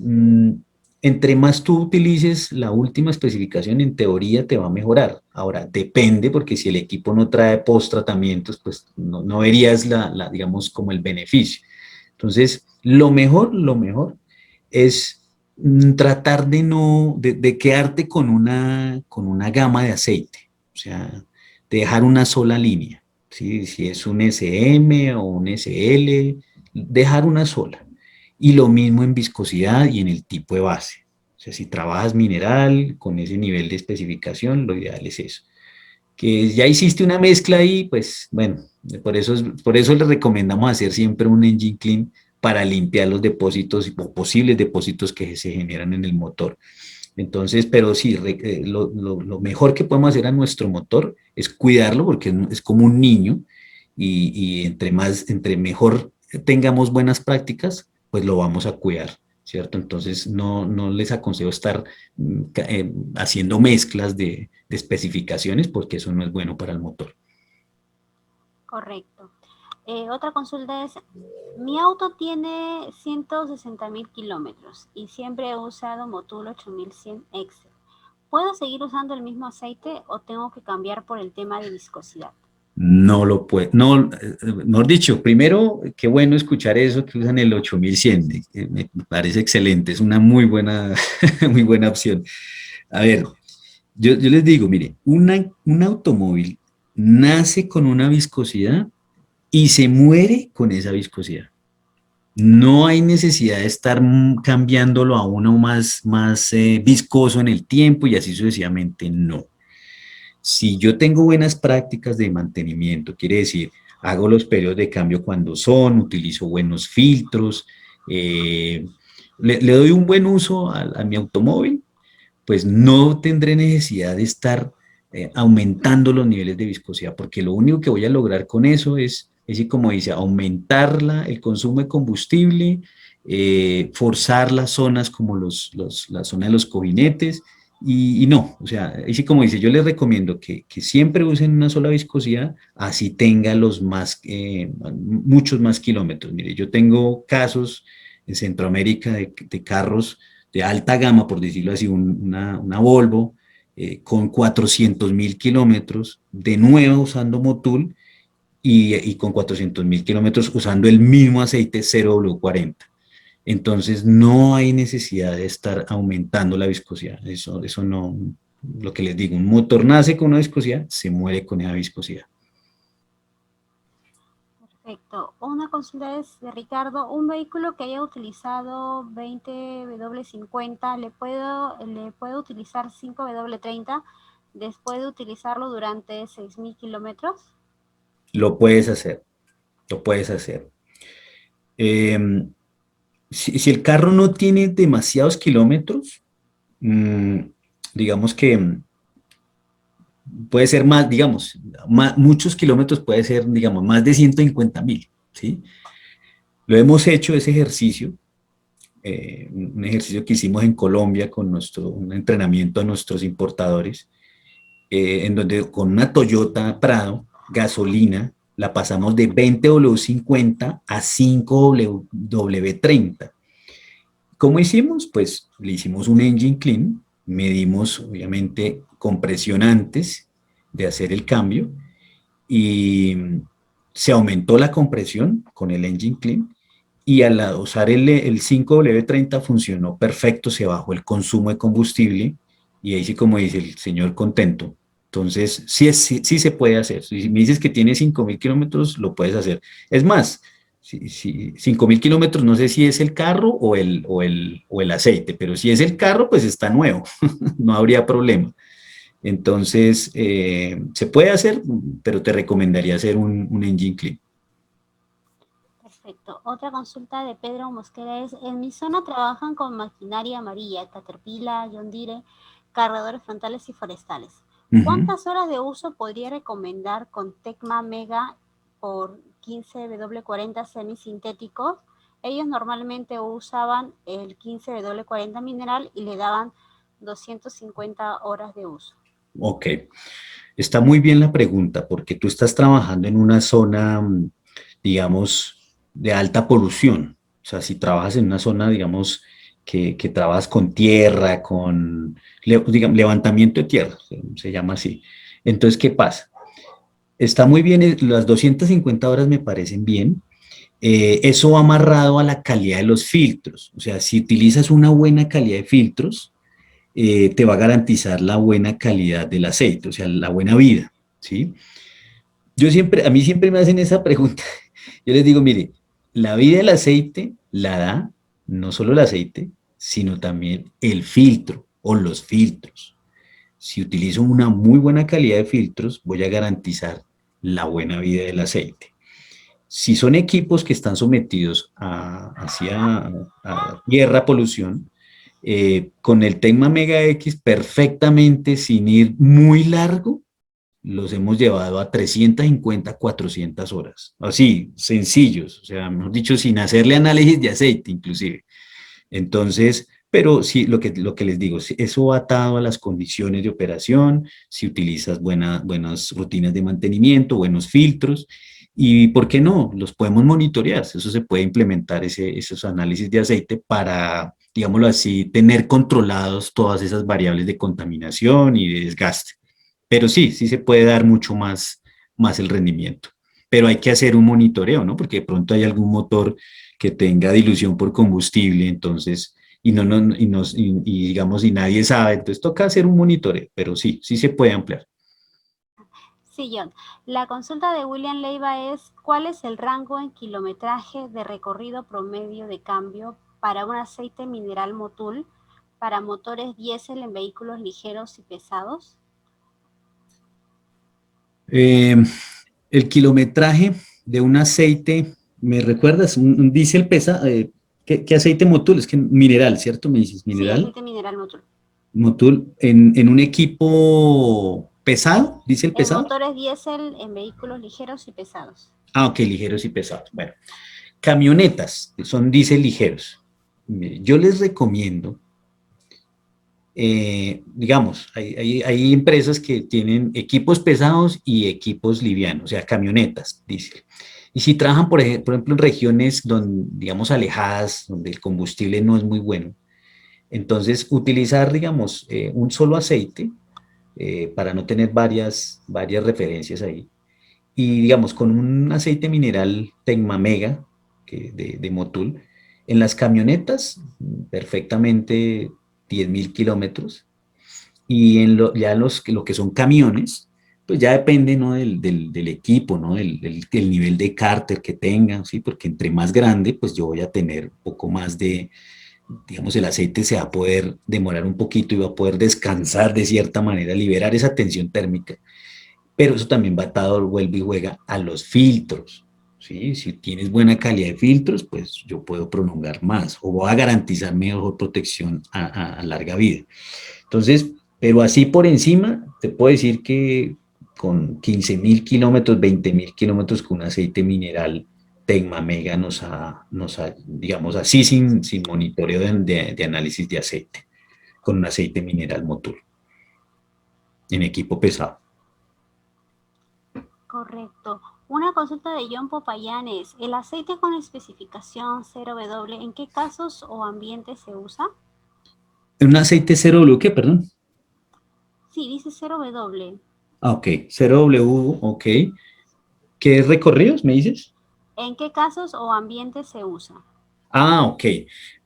Speaker 2: entre más tú utilices la última especificación, en teoría te va a mejorar. Ahora, depende, porque si el equipo no trae post-tratamientos, pues no verías digamos, como el beneficio. Entonces, lo mejor es tratar de no, de quedarte con una gama de aceite, o sea, de dejar una sola línea, ¿sí? Si es un SM o un SL, dejar una sola. Y lo mismo en viscosidad y en el tipo de base. O sea, si trabajas mineral con ese nivel de especificación, lo ideal es eso. Que ya hiciste una mezcla ahí, pues bueno, por eso le recomendamos hacer siempre un engine clean para limpiar los depósitos o posibles depósitos que se generan en el motor. Entonces, pero sí, lo mejor que podemos hacer a nuestro motor es cuidarlo porque es como un niño y entre mejor tengamos buenas prácticas, pues lo vamos a cuidar, ¿cierto? Entonces, no les aconsejo estar haciendo mezclas de especificaciones porque eso no es bueno para el motor.
Speaker 1: Correcto. Otra consulta es, mi auto tiene 160.000 kilómetros y siempre he usado Motul 8100 Excel. ¿Puedo seguir usando el mismo aceite o tengo que cambiar por el tema de viscosidad?
Speaker 2: No lo puede, no, mejor dicho, primero, qué bueno escuchar eso que usan el 8100, me parece excelente, es una muy buena, muy buena opción. A ver, yo les digo, mire, un automóvil nace con una viscosidad y se muere con esa viscosidad. No hay necesidad de estar cambiándolo a uno más viscoso en el tiempo y así sucesivamente, no. Si yo tengo buenas prácticas de mantenimiento, quiere decir, hago los periodos de cambio cuando son, utilizo buenos filtros, eh, le doy un buen uso a mi automóvil, pues no tendré necesidad de estar aumentando los niveles de viscosidad, porque lo único que voy a lograr con eso es así como dice, aumentar el consumo de combustible forzar las zonas como la zona de los cojinetes, y no, o sea, así como dice, yo les recomiendo que siempre usen una sola viscosidad, así tenga muchos más kilómetros. Mire, yo tengo casos en Centroamérica de carros de alta gama, por decirlo así, una Volvo, con 400.000 kilómetros, de nuevo usando Motul, y con 400.000 kilómetros usando el mismo aceite 0W40. Entonces no hay necesidad de estar aumentando la viscosidad. Eso no, lo que les digo, un motor nace con una viscosidad, se muere con esa viscosidad.
Speaker 1: Perfecto. Una consulta es de Ricardo. ¿Un vehículo que haya utilizado 20W50 le puedo utilizar 5W30 después de utilizarlo durante 6.000 kilómetros?
Speaker 2: Lo puedes hacer, lo puedes hacer. Eh, si el carro no tiene demasiados kilómetros, mmm, digamos que puede ser más, digamos, muchos kilómetros, puede ser, digamos, más de 150.000, ¿sí? Lo hemos hecho ese ejercicio, un ejercicio que hicimos en Colombia con un entrenamiento a nuestros importadores, en donde con una Toyota Prado, gasolina, la pasamos de 20W50 a 5W30. ¿Cómo hicimos? Pues le hicimos un engine clean, medimos obviamente compresión antes de hacer el cambio, y se aumentó la compresión con el engine clean, y al usar el 5W30 funcionó perfecto, se bajó el consumo de combustible, y ahí sí, como dice el señor, contento. Entonces, sí se puede hacer. Si me dices que tiene 5.000 kilómetros, lo puedes hacer. Es más, 5.000 kilómetros, no sé si es el carro o el aceite, pero si es el carro, pues está nuevo, no habría problema. Entonces, se puede hacer, pero te recomendaría hacer un engine clean.
Speaker 1: Perfecto. Otra consulta de Pedro Mosquera es, en mi zona trabajan con maquinaria amarilla, Caterpillar, John Deere, cargadores frontales y forestales.
Speaker 2: Uh -huh.
Speaker 1: ¿Cuántas horas de uso podría recomendar con Tecma Mega por 15W40 semisintéticos? Ellos normalmente usaban el 15W40 mineral y le daban 250 horas de uso.
Speaker 2: Ok, está muy bien la pregunta, porque tú estás trabajando en una zona, digamos, de alta polución. O sea, si trabajas en una zona, digamos, que trabajas con tierra, digamos, levantamiento de tierra, se llama así. Entonces, ¿qué pasa? Está muy bien, las 250 horas me parecen bien. Eso va amarrado a la calidad de los filtros. O sea, si utilizas una buena calidad de filtros, te va a garantizar la buena calidad del aceite, o sea, la buena vida, ¿sí? A mí siempre me hacen esa pregunta. Yo les digo, mire, la vida del aceite la da no solo el aceite, sino también el filtro o los filtros. Si utilizo una muy buena calidad de filtros, voy a garantizar la buena vida del aceite. Si son equipos que están sometidos a tierra, polución, con el Tecma Mega X perfectamente, sin ir muy largo, los hemos llevado a 350, 400 horas. Así, sencillos, o sea, mejor dicho, sin hacerle análisis de aceite inclusive. Entonces, pero sí, lo que les digo, eso va atado a las condiciones de operación, si utilizas buenas rutinas de mantenimiento, buenos filtros, y ¿por qué no? Los podemos monitorear, eso se puede implementar, esos análisis de aceite para, digámoslo así, tener controlados todas esas variables de contaminación y de desgaste. Pero sí se puede dar mucho más el rendimiento. Pero hay que hacer un monitoreo, ¿no? Porque de pronto hay algún motor que tenga dilución por combustible, entonces, y digamos, y nadie sabe, entonces toca hacer un monitoreo, pero sí se puede ampliar.
Speaker 1: Sí, John. La consulta de William Leiva es, ¿cuál es el rango en kilometraje de recorrido promedio de cambio para un aceite mineral Motul para motores diésel en vehículos ligeros y pesados?
Speaker 2: Eh, el kilometraje de un aceite, ¿me recuerdas? Un diésel pesa, ¿qué aceite Motul? Es que mineral, ¿cierto? Me dices,
Speaker 1: Sí,
Speaker 2: mineral.
Speaker 1: aceite mineral Motul.
Speaker 2: Motul, en un equipo pesado, diésel
Speaker 1: En
Speaker 2: pesado.
Speaker 1: motores diésel en vehículos ligeros y pesados.
Speaker 2: Ah, ok, ligeros y pesados. Bueno, camionetas, son diésel ligeros. Yo les recomiendo, digamos, hay empresas que tienen equipos pesados y equipos livianos, o sea, camionetas, diésel. Y si trabajan, por ejemplo, en regiones donde, digamos, alejadas, donde el combustible no es muy bueno, entonces utilizar, digamos, un solo aceite para no tener varias referencias ahí. Y digamos, con un aceite mineral Tecmamega de Motul, en las camionetas, perfectamente 10.000 kilómetros. Y ya lo que son camiones, pues ya depende, ¿no? del equipo, ¿no? Del nivel de cárter que tengan, ¿sí? Porque entre más grande, pues yo voy a tener un poco más de, digamos, el aceite se va a poder demorar un poquito y va a poder descansar de cierta manera, liberar esa tensión térmica, pero eso también va atado, vuelve y juega a los filtros, ¿sí? Si tienes buena calidad de filtros, pues yo puedo prolongar más o voy a garantizar mejor protección a larga vida. Entonces, pero así por encima, te puedo decir que con 15.000 kilómetros, 20.000 kilómetros con un aceite mineral Tecmamega digamos así, sin monitoreo de análisis de aceite, con un aceite mineral Motul, en equipo pesado.
Speaker 1: Correcto. Una consulta de John Popayanes. ¿El aceite con especificación 0W en qué casos o ambientes se usa?
Speaker 2: ¿Un aceite 0W qué, perdón?
Speaker 1: Sí, dice 0W.
Speaker 2: Ah, ok, 0W, ok. ¿Qué recorridos me dices?
Speaker 1: ¿En qué casos o ambientes se usa?
Speaker 2: Ah, ok.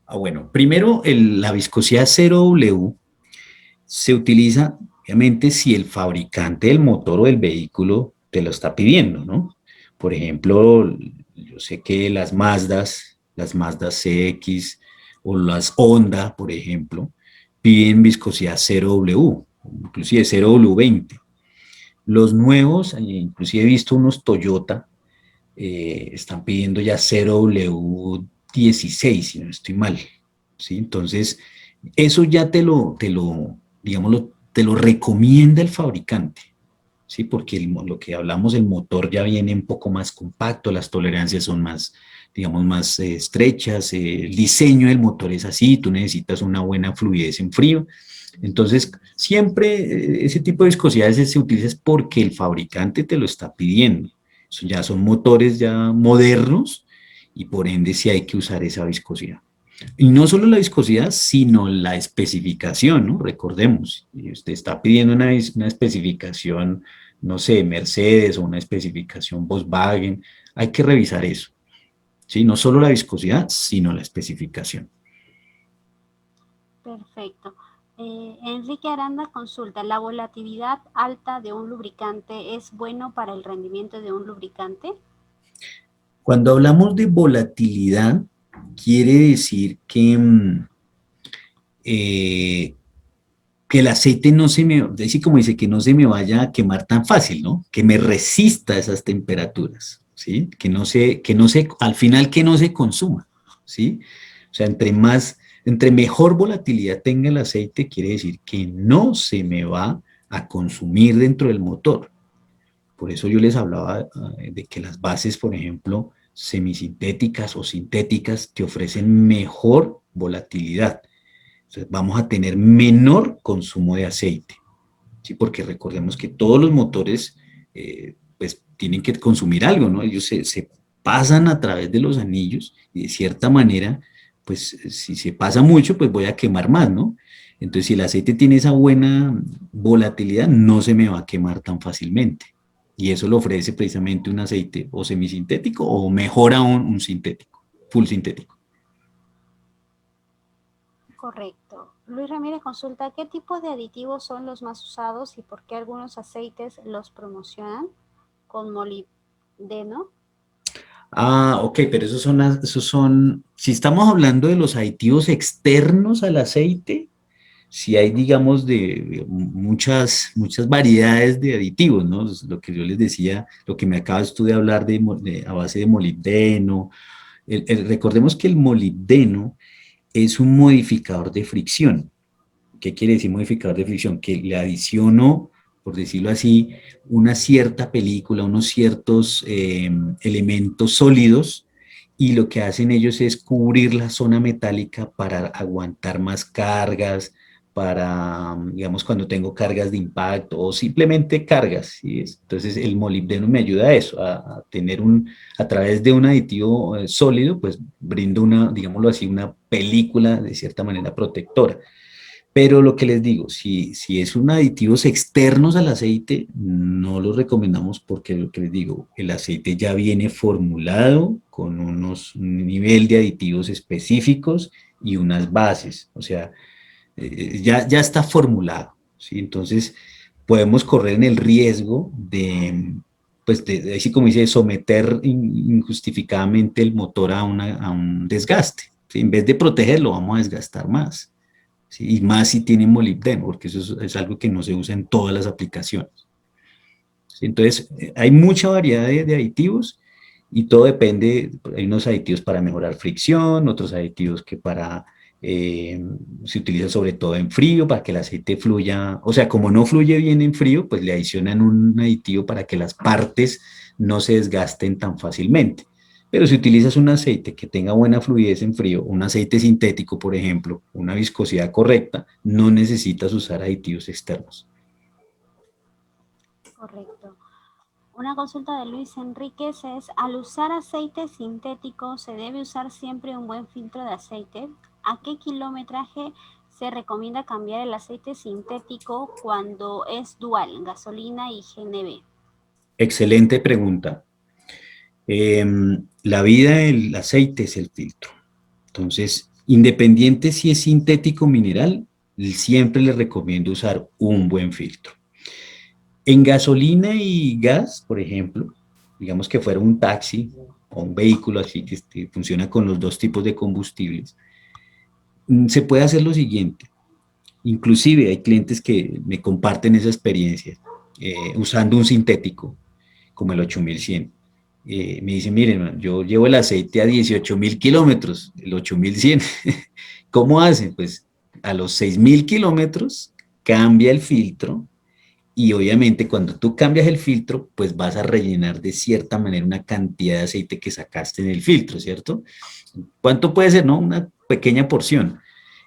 Speaker 2: Ah, bueno, primero la viscosidad 0W se utiliza, obviamente, si el fabricante del motor o del vehículo te lo está pidiendo, ¿no? Por ejemplo, yo sé que las Mazdas CX o las Honda, por ejemplo, piden viscosidad 0W, inclusive 0W20. Los nuevos, inclusive he visto unos Toyota, están pidiendo ya 0W16, si no estoy mal, ¿sí? Entonces, eso ya digamos, te lo recomienda el fabricante, ¿sí? Porque lo que hablamos, el motor ya viene un poco más compacto, las tolerancias son más, digamos, más estrechas, el diseño del motor es así, tú necesitas una buena fluidez en frío. Entonces, siempre ese tipo de viscosidades se utiliza porque el fabricante te lo está pidiendo. Ya son motores ya modernos y por ende sí hay que usar esa viscosidad. Y no solo la viscosidad, sino la especificación, ¿no? Recordemos, si usted está pidiendo una especificación, no sé, Mercedes o una especificación Volkswagen, hay que revisar eso, ¿sí? No solo la viscosidad, sino la especificación.
Speaker 1: Perfecto. Enrique Aranda consulta, ¿la volatilidad alta de un lubricante es bueno para el rendimiento de un lubricante?
Speaker 2: Cuando hablamos de volatilidad, quiere decir eh, que el aceite no se me, así como dice, que no se me vaya a quemar tan fácil, ¿no? Que me resista esas temperaturas, ¿sí? Al final que no se consuma, ¿sí? O sea, entre mejor volatilidad tenga el aceite, quiere decir que no se me va a consumir dentro del motor. Por eso yo les hablaba de que las bases, por ejemplo, semisintéticas o sintéticas, te ofrecen mejor volatilidad. Entonces, vamos a tener menor consumo de aceite, ¿sí? Porque recordemos que todos los motores pues tienen que consumir algo, ¿no? Ellos se pasan a través de los anillos y de cierta manera, pues si se pasa mucho, pues voy a quemar más, ¿no? Entonces, si el aceite tiene esa buena volatilidad, no se me va a quemar tan fácilmente. Y eso lo ofrece precisamente un aceite o semisintético o mejor aún un sintético, full sintético.
Speaker 1: Correcto. Luis Ramírez consulta, ¿qué tipos de aditivos son los más usados y por qué algunos aceites los promocionan con molibdeno?
Speaker 2: Ah, ok, pero si estamos hablando de los aditivos externos al aceite, si hay, digamos, de muchas variedades de aditivos, ¿no? Es lo que yo les decía, lo que me acabas tú de hablar a base de molibdeno. Recordemos que el molibdeno es un modificador de fricción. ¿Qué quiere decir modificador de fricción? Que le adiciono, por decirlo así, una cierta película, unos ciertos elementos sólidos y lo que hacen ellos es cubrir la zona metálica para aguantar más cargas, para, digamos, cuando tengo cargas de impacto o simplemente cargas. ¿Sí? Entonces el molibdeno me ayuda a eso, a tener a través de un aditivo sólido, pues brindo una, digámoslo así, una película de cierta manera protectora. Pero lo que les digo, si es un aditivos externos al aceite, no los recomendamos porque lo que les digo, el aceite ya viene formulado con un nivel de aditivos específicos y unas bases. O sea, ya está formulado, ¿sí? Entonces, podemos correr en el riesgo pues, así como dice, someter injustificadamente el motor a un desgaste, ¿sí? En vez de protegerlo, vamos a desgastar más. ¿Sí? Y más si tiene molibdeno, porque eso es algo que no se usa en todas las aplicaciones. ¿Sí? Entonces, hay mucha variedad de aditivos y todo depende, hay unos aditivos para mejorar fricción, otros aditivos que se utilizan sobre todo en frío, para que el aceite fluya, o sea, como no fluye bien en frío, pues le adicionan un aditivo para que las partes no se desgasten tan fácilmente. Pero si utilizas un aceite que tenga buena fluidez en frío, un aceite sintético, por ejemplo, una viscosidad correcta, no necesitas usar aditivos externos.
Speaker 1: Correcto. Una consulta de Luis Enríquez es, al usar aceite sintético, ¿se debe usar siempre un buen filtro de aceite? ¿A qué kilometraje se recomienda cambiar el aceite sintético cuando es dual, gasolina y GNV?
Speaker 2: Excelente pregunta. La vida del aceite es el filtro. Entonces, independiente si es sintético o mineral, siempre les recomiendo usar un buen filtro. En gasolina y gas, por ejemplo, digamos que fuera un taxi o un vehículo así que funciona con los dos tipos de combustibles, se puede hacer lo siguiente. Inclusive hay clientes que me comparten esa experiencia usando un sintético como el 8100. Me dicen, miren, yo llevo el aceite a 18.000 kilómetros, el 8100. ¿Cómo hacen? Pues a los 6.000 kilómetros cambia el filtro y obviamente cuando tú cambias el filtro, pues vas a rellenar de cierta manera una cantidad de aceite que sacaste en el filtro, ¿cierto? ¿Cuánto puede ser? No, una pequeña porción.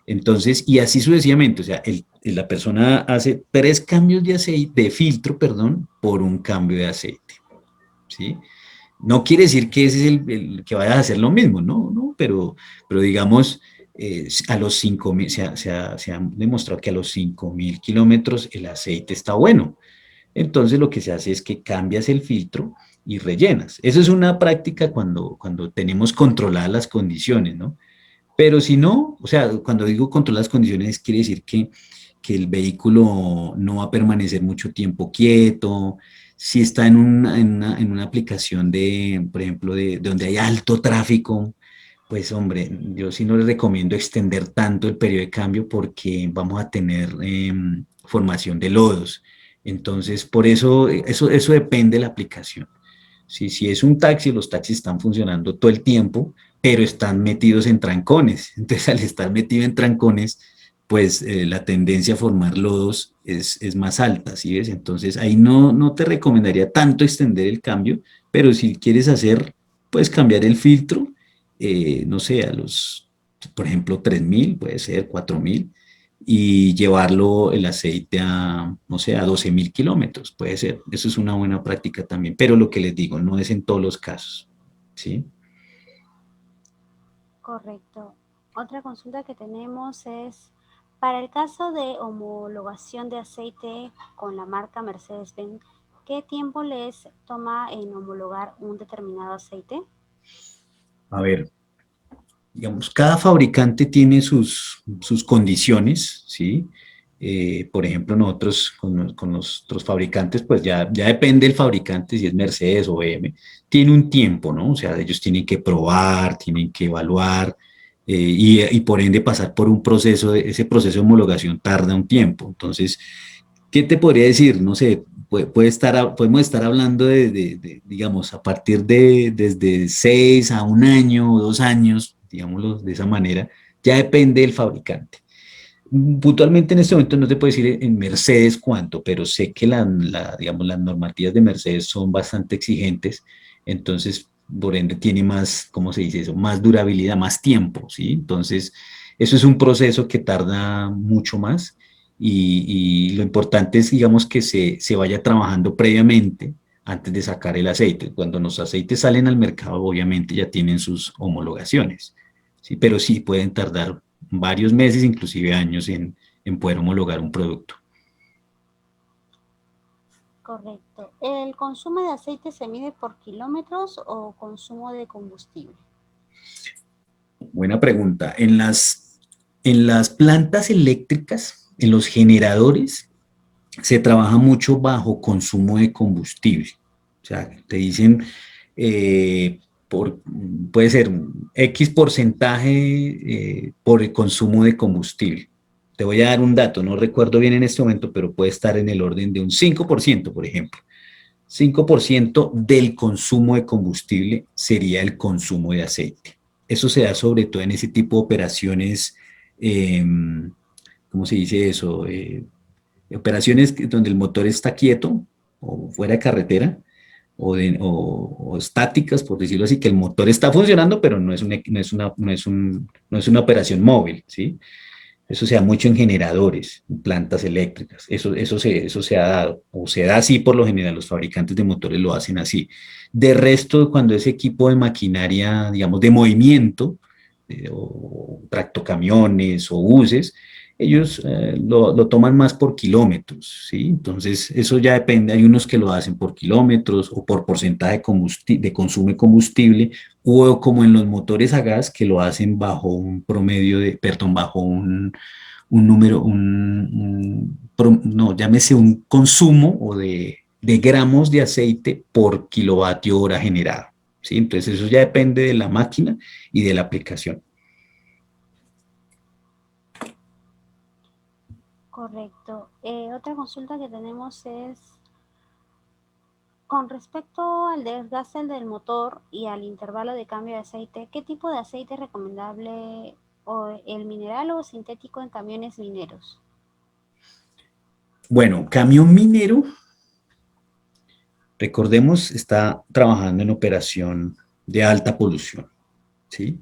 Speaker 2: Entonces, y así sucesivamente, o sea, la persona hace 3 cambios de aceite, de filtro, perdón, por un cambio de aceite, ¿sí? No quiere decir que ese es el que vaya a hacer lo mismo, no, no, pero digamos, a los 5.000, se ha demostrado que a los 5.000 kilómetros el aceite está bueno. Entonces lo que se hace es que cambias el filtro y rellenas. Eso es una práctica cuando tenemos controladas las condiciones, ¿no? Pero si no, o sea, cuando digo controlar las condiciones, quiere decir que el vehículo no va a permanecer mucho tiempo quieto. Si está en una aplicación de, por ejemplo, de donde hay alto tráfico, pues hombre, yo sí no les recomiendo extender tanto el periodo de cambio porque vamos a tener formación de lodos. Entonces, por eso, eso depende de la aplicación. Si es un taxi, los taxis están funcionando todo el tiempo, pero están metidos en trancones. Entonces, al estar metido en trancones, pues la tendencia a formar lodos es más alta, ¿sí ves? Entonces, ahí no te recomendaría tanto extender el cambio, pero si quieres hacer, puedes cambiar el filtro, no sé, por ejemplo, 3.000, puede ser 4.000, y llevarlo el aceite a, no sé, a 12.000 kilómetros, puede ser. Eso es una buena práctica también, pero lo que les digo, no es en todos los casos, ¿sí?
Speaker 1: Correcto. Otra consulta que tenemos es, para el caso de homologación de aceite con la marca Mercedes-Benz, ¿qué tiempo les toma en homologar un determinado aceite?
Speaker 2: A ver, digamos, cada fabricante tiene sus condiciones, ¿sí? Por ejemplo, nosotros con los otros fabricantes, pues ya depende del fabricante, si es Mercedes o BM, tiene un tiempo, ¿no? O sea, ellos tienen que probar, tienen que evaluar, y por ende pasar por un proceso, ese proceso de homologación tarda un tiempo. Entonces, ¿qué te podría decir? No sé, podemos estar hablando digamos, a partir desde 6 a 1 año o 2 años, digámoslo de esa manera, ya depende del fabricante. Puntualmente en este momento no te puedo decir en Mercedes cuánto, pero sé que digamos, las normativas de Mercedes son bastante exigentes, entonces por ende tiene más, ¿cómo se dice eso? Más durabilidad, más tiempo, ¿sí? Entonces, eso es un proceso que tarda mucho más y lo importante es, digamos, que se vaya trabajando previamente antes de sacar el aceite. Cuando los aceites salen al mercado, obviamente ya tienen sus homologaciones, ¿sí? Pero sí pueden tardar varios meses, inclusive años, en poder homologar un producto.
Speaker 1: Correcto. ¿El consumo de aceite se mide por kilómetros o consumo de combustible?
Speaker 2: Buena pregunta. En las plantas eléctricas, en los generadores, se trabaja mucho bajo consumo de combustible. O sea, te dicen, eh, por, puede ser un X porcentaje por el consumo de combustible. Te voy a dar un dato, no recuerdo bien en este momento, pero puede estar en el orden de un 5%, por ejemplo. 5% del consumo de combustible sería el consumo de aceite. Eso se da sobre todo en ese tipo de operaciones, eh, ¿cómo se dice eso? Operaciones donde el motor está quieto o fuera de carretera o estáticas, por decirlo así, que el motor está funcionando, pero no es una operación móvil, ¿sí? Eso se da mucho en generadores, en plantas eléctricas. Eso se ha dado, o se da así por lo general, los fabricantes de motores lo hacen así. De resto, cuando ese equipo de maquinaria, digamos, de movimiento, o tractocamiones o buses, ellos lo toman más por kilómetros, ¿sí? Entonces, eso ya depende. Hay unos que lo hacen por kilómetros o por porcentaje de consumo de combustible, o como en los motores a gas que lo hacen bajo un promedio perdón, bajo un número, no, llámese un consumo o de gramos de aceite por kilovatio hora generado, ¿sí? Entonces eso ya depende de la máquina y de la aplicación.
Speaker 1: Correcto. Otra consulta que tenemos es con respecto al desgaste del motor y al intervalo de cambio de aceite, ¿qué tipo de aceite es recomendable, o el mineral o sintético en camiones mineros?
Speaker 2: Bueno, camión minero, recordemos, está trabajando en operación de alta polución, ¿sí?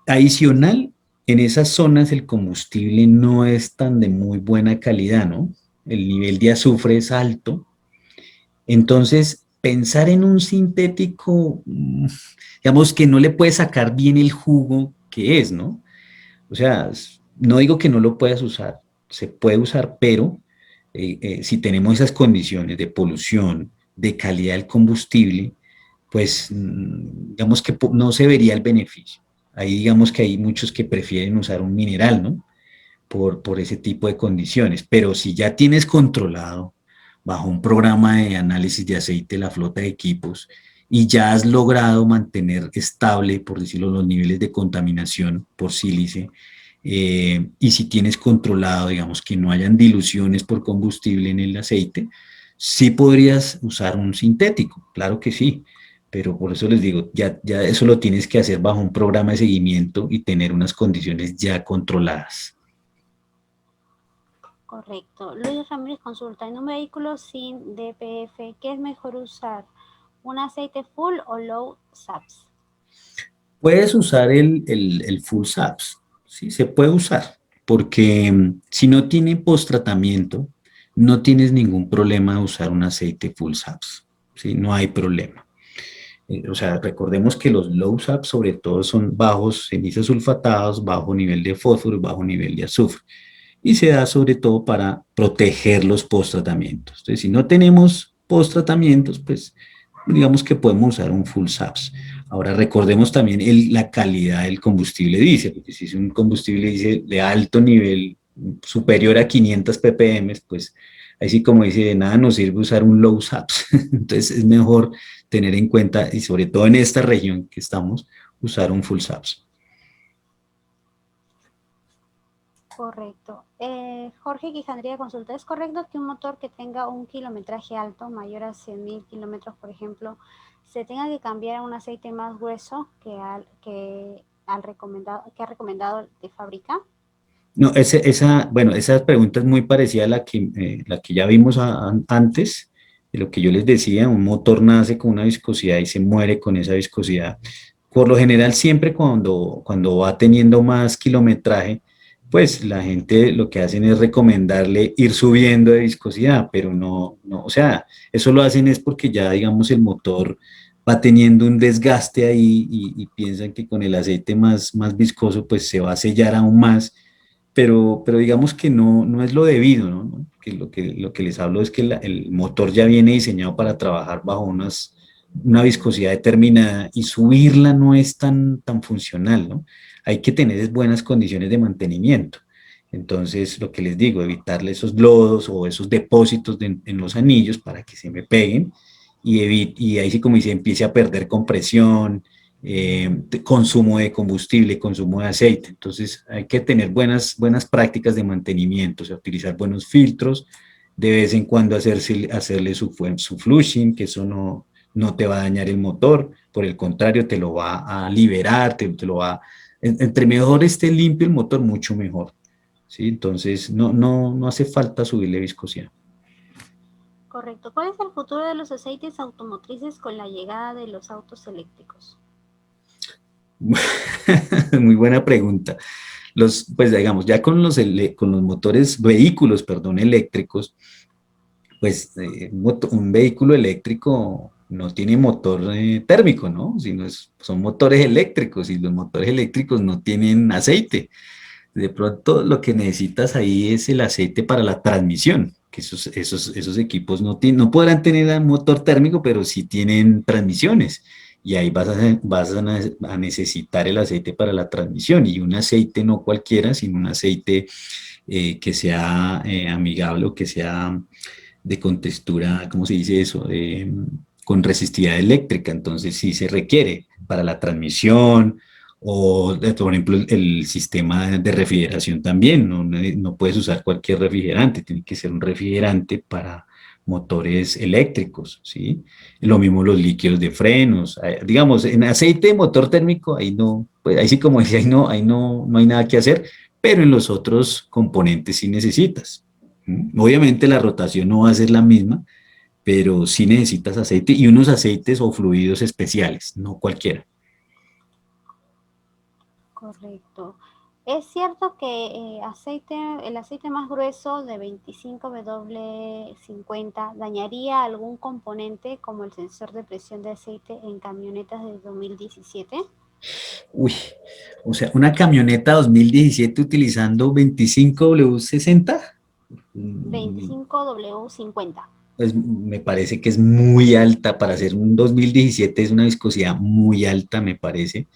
Speaker 2: Adicional, en esas zonas el combustible no es tan de muy buena calidad, ¿no? El nivel de azufre es alto. Entonces, pensar en un sintético, digamos que no le puede sacar bien el jugo que es, ¿no? O sea, no digo que no lo puedas usar, se puede usar, pero si tenemos esas condiciones de polución, de calidad del combustible, pues digamos que no se vería el beneficio. Ahí digamos que hay muchos que prefieren usar un mineral, ¿no? Por ese tipo de condiciones. Pero si ya tienes controlado bajo un programa de análisis de aceite la flota de equipos y ya has logrado mantener estable, por decirlo, los niveles de contaminación por sílice, y si tienes controlado, digamos, que no hayan diluciones por combustible en el aceite, sí podrías usar un sintético, claro que sí, pero por eso les digo, ya eso lo tienes que hacer bajo un programa de seguimiento y tener unas condiciones ya controladas.
Speaker 1: Correcto. Luis Ramírez consulta, en un vehículo sin DPF, ¿qué es mejor usar? ¿Un aceite full o low SAPS?
Speaker 2: Puedes usar el full SAPS, ¿sí? Se puede usar, porque si no tiene post-tratamiento, no tienes ningún problema de usar un aceite full SAPS, ¿sí? No hay problema. O sea, recordemos que los low SAPS sobre todo son bajos cenizas sulfatados, bajo nivel de fósforo y bajo nivel de azufre. Y se da sobre todo para proteger los post-tratamientos. Entonces, si no tenemos post-tratamientos, pues digamos que podemos usar un full SAPS. Ahora recordemos también la calidad del combustible diésel, porque si es un combustible diésel de alto nivel, superior a 500 ppm, pues ahí sí, como dice, de nada nos sirve usar un low SAPS. Entonces es mejor tener en cuenta, y sobre todo en esta región que estamos, usar un full SAPS.
Speaker 1: Correcto. Jorge Quijandría consulta, ¿es correcto que un motor que tenga un kilometraje alto, mayor a 100.000 kilómetros, por ejemplo, se tenga que cambiar a un aceite más grueso que ha recomendado de fábrica?
Speaker 2: No, bueno, esa pregunta es muy parecida a la que ya vimos antes. Lo que yo les decía, un motor nace con una viscosidad y se muere con esa viscosidad. Por lo general, siempre cuando va teniendo más kilometraje, pues la gente lo que hacen es recomendarle ir subiendo de viscosidad, pero no, o sea, eso lo hacen es porque ya, digamos, el motor va teniendo un desgaste ahí y piensan que con el aceite más viscoso, pues se va a sellar aún más, pero digamos que no es lo debido, ¿no? Que lo que les hablo es que el motor ya viene diseñado para trabajar bajo una viscosidad determinada y subirla no es tan funcional, ¿no? Hay que tener buenas condiciones de mantenimiento. Entonces, lo que les digo, evitarle esos lodos o esos depósitos en los anillos para que se me peguen y ahí sí, como dice, empiece a perder compresión, consumo de combustible, consumo de aceite. Entonces hay que tener buenas prácticas de mantenimiento, o sea, utilizar buenos filtros, de vez en cuando hacerle su flushing, que eso no te va a dañar el motor, por el contrario, te lo va a liberar, te lo va, entre mejor esté limpio el motor, mucho mejor. ¿Sí? Entonces no hace falta subirle viscosidad.
Speaker 1: Correcto. ¿Cuál es el futuro de los aceites automotrices con la llegada de los autos eléctricos?
Speaker 2: Muy buena pregunta. Pues digamos, ya con los motores, vehículos, perdón, eléctricos, pues un vehículo eléctrico no tiene motor térmico, ¿no? Sino son motores eléctricos y los motores eléctricos no tienen aceite. De pronto lo que necesitas ahí es el aceite para la transmisión, que esos equipos no podrán tener un motor térmico, pero sí tienen transmisiones. Y ahí vas a necesitar el aceite para la transmisión y un aceite no cualquiera, sino un aceite que sea amigable o que sea de contextura, ¿cómo se dice eso? Con resistividad eléctrica. Entonces sí se requiere para la transmisión o, por ejemplo, el sistema de refrigeración también. No puedes usar cualquier refrigerante, tiene que ser un refrigerante para motores eléctricos, ¿sí? Lo mismo los líquidos de frenos. Digamos, en aceite de motor térmico, ahí no, pues ahí sí como dice, ahí no hay nada que hacer, pero en los otros componentes sí necesitas. Obviamente la rotación no va a ser la misma, pero sí necesitas aceite y unos aceites o fluidos especiales, no cualquiera.
Speaker 1: Correcto. ¿Es cierto que el aceite más grueso de 25W50 dañaría algún componente como el sensor de presión de aceite en camionetas de 2017?
Speaker 2: Uy, o sea, una camioneta 2017 utilizando 25W60, mm,
Speaker 1: 25W50.
Speaker 2: pues me parece que es muy alta para hacer un 2017, es una viscosidad muy alta, me parece.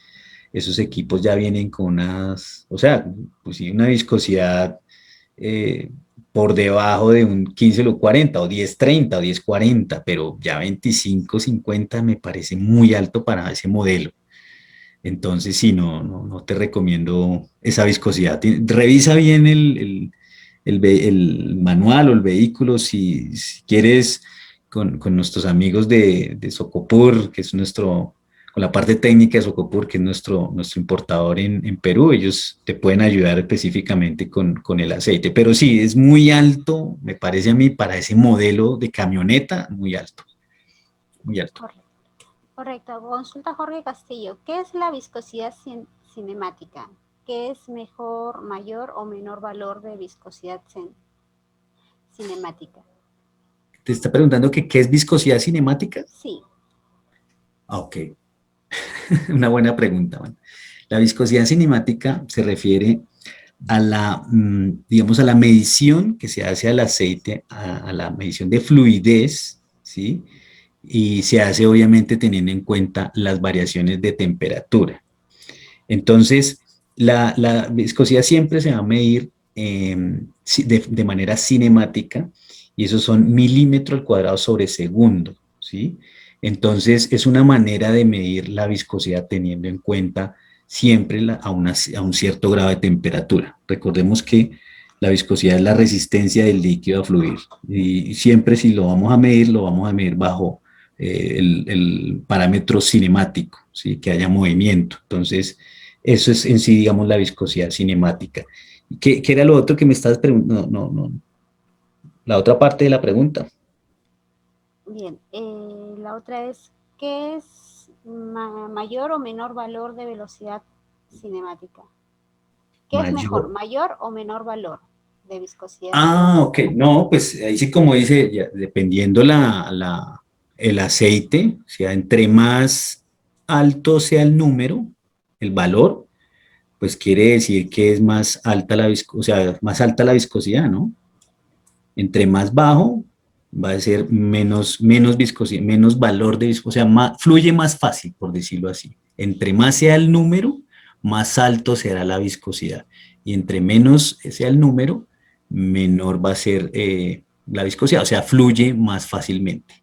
Speaker 2: Esos equipos ya vienen con o sea, pues sí, una viscosidad eh, por debajo de un 15 o 1030 o 1040, pero ya 2550 me parece muy alto para ese modelo. Entonces, sí, no te recomiendo esa viscosidad. Revisa bien el manual o el vehículo si quieres con nuestros amigos de Socopur, que es con la parte técnica de Socopur, que es nuestro importador en Perú, ellos te pueden ayudar específicamente con el aceite. Pero sí, es muy alto, me parece a mí, para ese modelo de camioneta, muy alto, muy alto.
Speaker 1: Correcto. Correcto. Consulta Jorge Castillo. ¿Qué es la viscosidad cinemática? ¿Qué es mejor, mayor o menor valor de viscosidad cinemática?
Speaker 2: Te está preguntando que qué es viscosidad cinemática.
Speaker 1: Sí.
Speaker 2: Ah, ok, una buena pregunta. Bueno, la viscosidad cinemática se refiere digamos, a la medición que se hace al aceite, a la medición de fluidez, ¿sí? Y se hace obviamente teniendo en cuenta las variaciones de temperatura. Entonces, la viscosidad siempre se va a medir de manera cinemática y esos son milímetros al cuadrado sobre segundo, ¿sí? Entonces, es una manera de medir la viscosidad teniendo en cuenta siempre a un cierto grado de temperatura. Recordemos que la viscosidad es la resistencia del líquido a fluir y siempre si lo vamos a medir bajo el parámetro cinemático, ¿sí? Que haya movimiento. Entonces, eso es en sí, digamos, la viscosidad cinemática. ¿Qué era lo otro que me estabas preguntando? La otra parte de la pregunta.
Speaker 1: Bien, la otra es, ¿qué es mayor o menor valor de velocidad cinemática? ¿Qué es mejor,
Speaker 2: Mayor.
Speaker 1: mayor o menor valor de viscosidad
Speaker 2: Ah, ok.
Speaker 1: cinemática?
Speaker 2: No, pues ahí sí como dice, dependiendo el aceite, o sea, entre más alto sea el número, el valor, pues quiere decir que es más alta o sea, más alta la viscosidad, ¿no? Entre más bajo, va a ser menos viscosidad, menos valor de viscosidad, o sea, fluye más fácil, por decirlo así. Entre más sea el número, más alto será la viscosidad. Y entre menos sea el número, menor va a ser la viscosidad, o sea, fluye más fácilmente.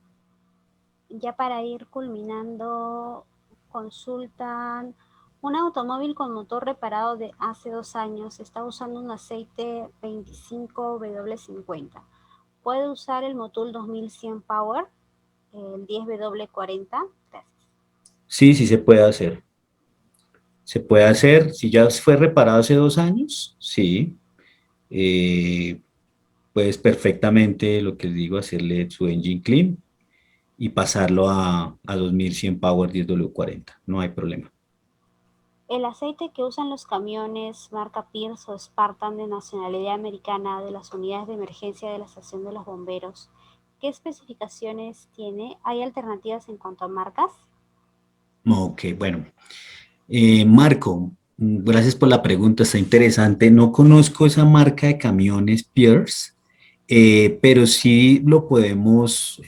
Speaker 1: Ya para ir culminando, consultan, un automóvil con motor reparado de hace 2 años está usando un aceite 25W50. ¿Puede usar el Motul 2100 Power, el 10W40? Gracias.
Speaker 2: Sí, sí se puede hacer. Se puede hacer, si ya fue reparado hace 2 años, sí. Eh, Puedes perfectamente, lo que les digo, hacerle su engine clean y pasarlo a 2100 Power 10W40. No hay problema.
Speaker 1: El aceite que usan los camiones marca Pierce o Spartan de nacionalidad americana de las unidades de emergencia de la estación de los bomberos, ¿qué especificaciones tiene? ¿Hay alternativas en cuanto a marcas?
Speaker 2: Ok, bueno. Marco, gracias por la pregunta, está interesante. No conozco esa marca de camiones Pierce, pero sí lo podemos,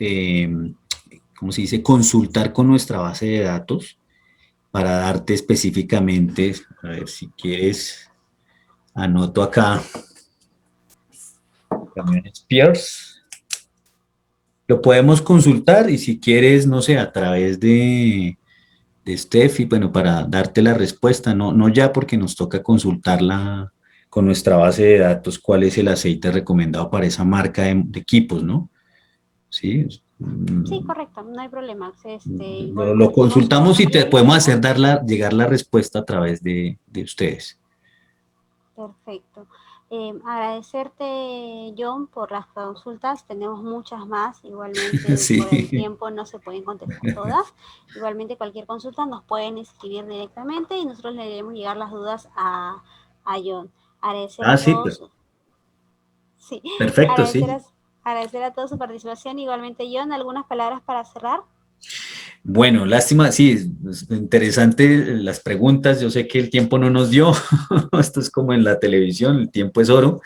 Speaker 2: ¿cómo se dice?, consultar con nuestra base de datos para darte específicamente, a ver si quieres, anoto acá, camiones Pierce. Lo podemos consultar y si quieres, no sé, a través de Steffi, bueno, para darte la respuesta, no, no ya porque nos toca consultarla con nuestra base de datos, cuál es el aceite recomendado para esa marca de equipos, ¿no? Sí,
Speaker 1: Sí, correcto, no hay problema. Igual
Speaker 2: lo
Speaker 1: compartimos su
Speaker 2: consultamos y te
Speaker 1: correo y
Speaker 2: podemos hacer
Speaker 1: vemos.
Speaker 2: llegar la respuesta a través de ustedes.
Speaker 1: Perfecto. Agradecerte, John, por las consultas. Tenemos muchas más. Igualmente, por el
Speaker 2: Sí.
Speaker 1: tiempo no se pueden contestar todas. Igualmente, cualquier consulta nos pueden escribir directamente y nosotros le debemos llegar las dudas a John. Agradecer a
Speaker 2: Ah, sí, pues,
Speaker 1: todos, sí,
Speaker 2: perfecto,
Speaker 1: agradecer
Speaker 2: sí.
Speaker 1: agradecer a todos su participación. Igualmente, John, algunas palabras para cerrar.
Speaker 2: Bueno, lástima, sí, es interesante las preguntas. Yo sé que el tiempo no nos dio. Esto es como en la televisión, el tiempo es oro.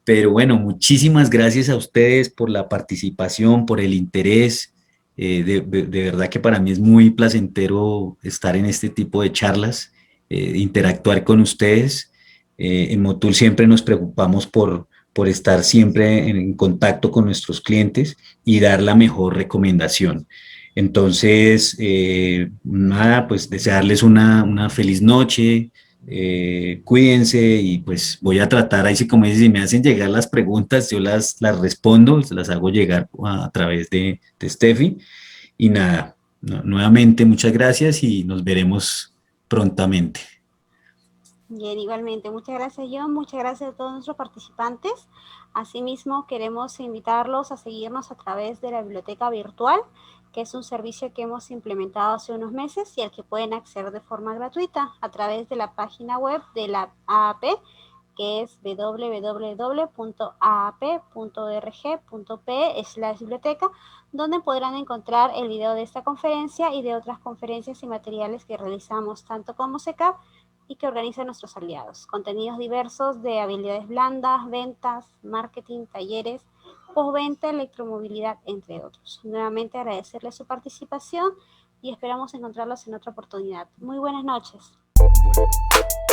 Speaker 2: Pero bueno, muchísimas gracias a ustedes por la participación, por el interés. De verdad que para mí es muy placentero estar en este tipo de charlas, interactuar con ustedes. En Motul siempre nos preocupamos por estar siempre en contacto con nuestros clientes y dar la mejor recomendación. Entonces, nada, pues desearles una feliz noche, cuídense y pues voy a tratar, ahí sí como dices, si me hacen llegar las preguntas, yo las respondo, se las hago llegar a través de Steffi y nada, nuevamente muchas gracias y nos veremos prontamente.
Speaker 1: Bien, igualmente, muchas gracias, John, muchas gracias a todos nuestros participantes. Asimismo, queremos invitarlos a seguirnos a través de la biblioteca virtual, que es un servicio que hemos implementado hace unos meses y al que pueden acceder de forma gratuita a través de la página web de la AAP, que es www.aap.org.p/biblioteca, donde podrán encontrar el video de esta conferencia y de otras conferencias y materiales que realizamos tanto como SECAP y que organizan nuestros aliados. Contenidos diversos de habilidades blandas, ventas, marketing, talleres, postventa, electromovilidad, entre otros. Nuevamente agradecerles su participación y esperamos encontrarlos en otra oportunidad. Muy buenas noches.
Speaker 2: Bueno.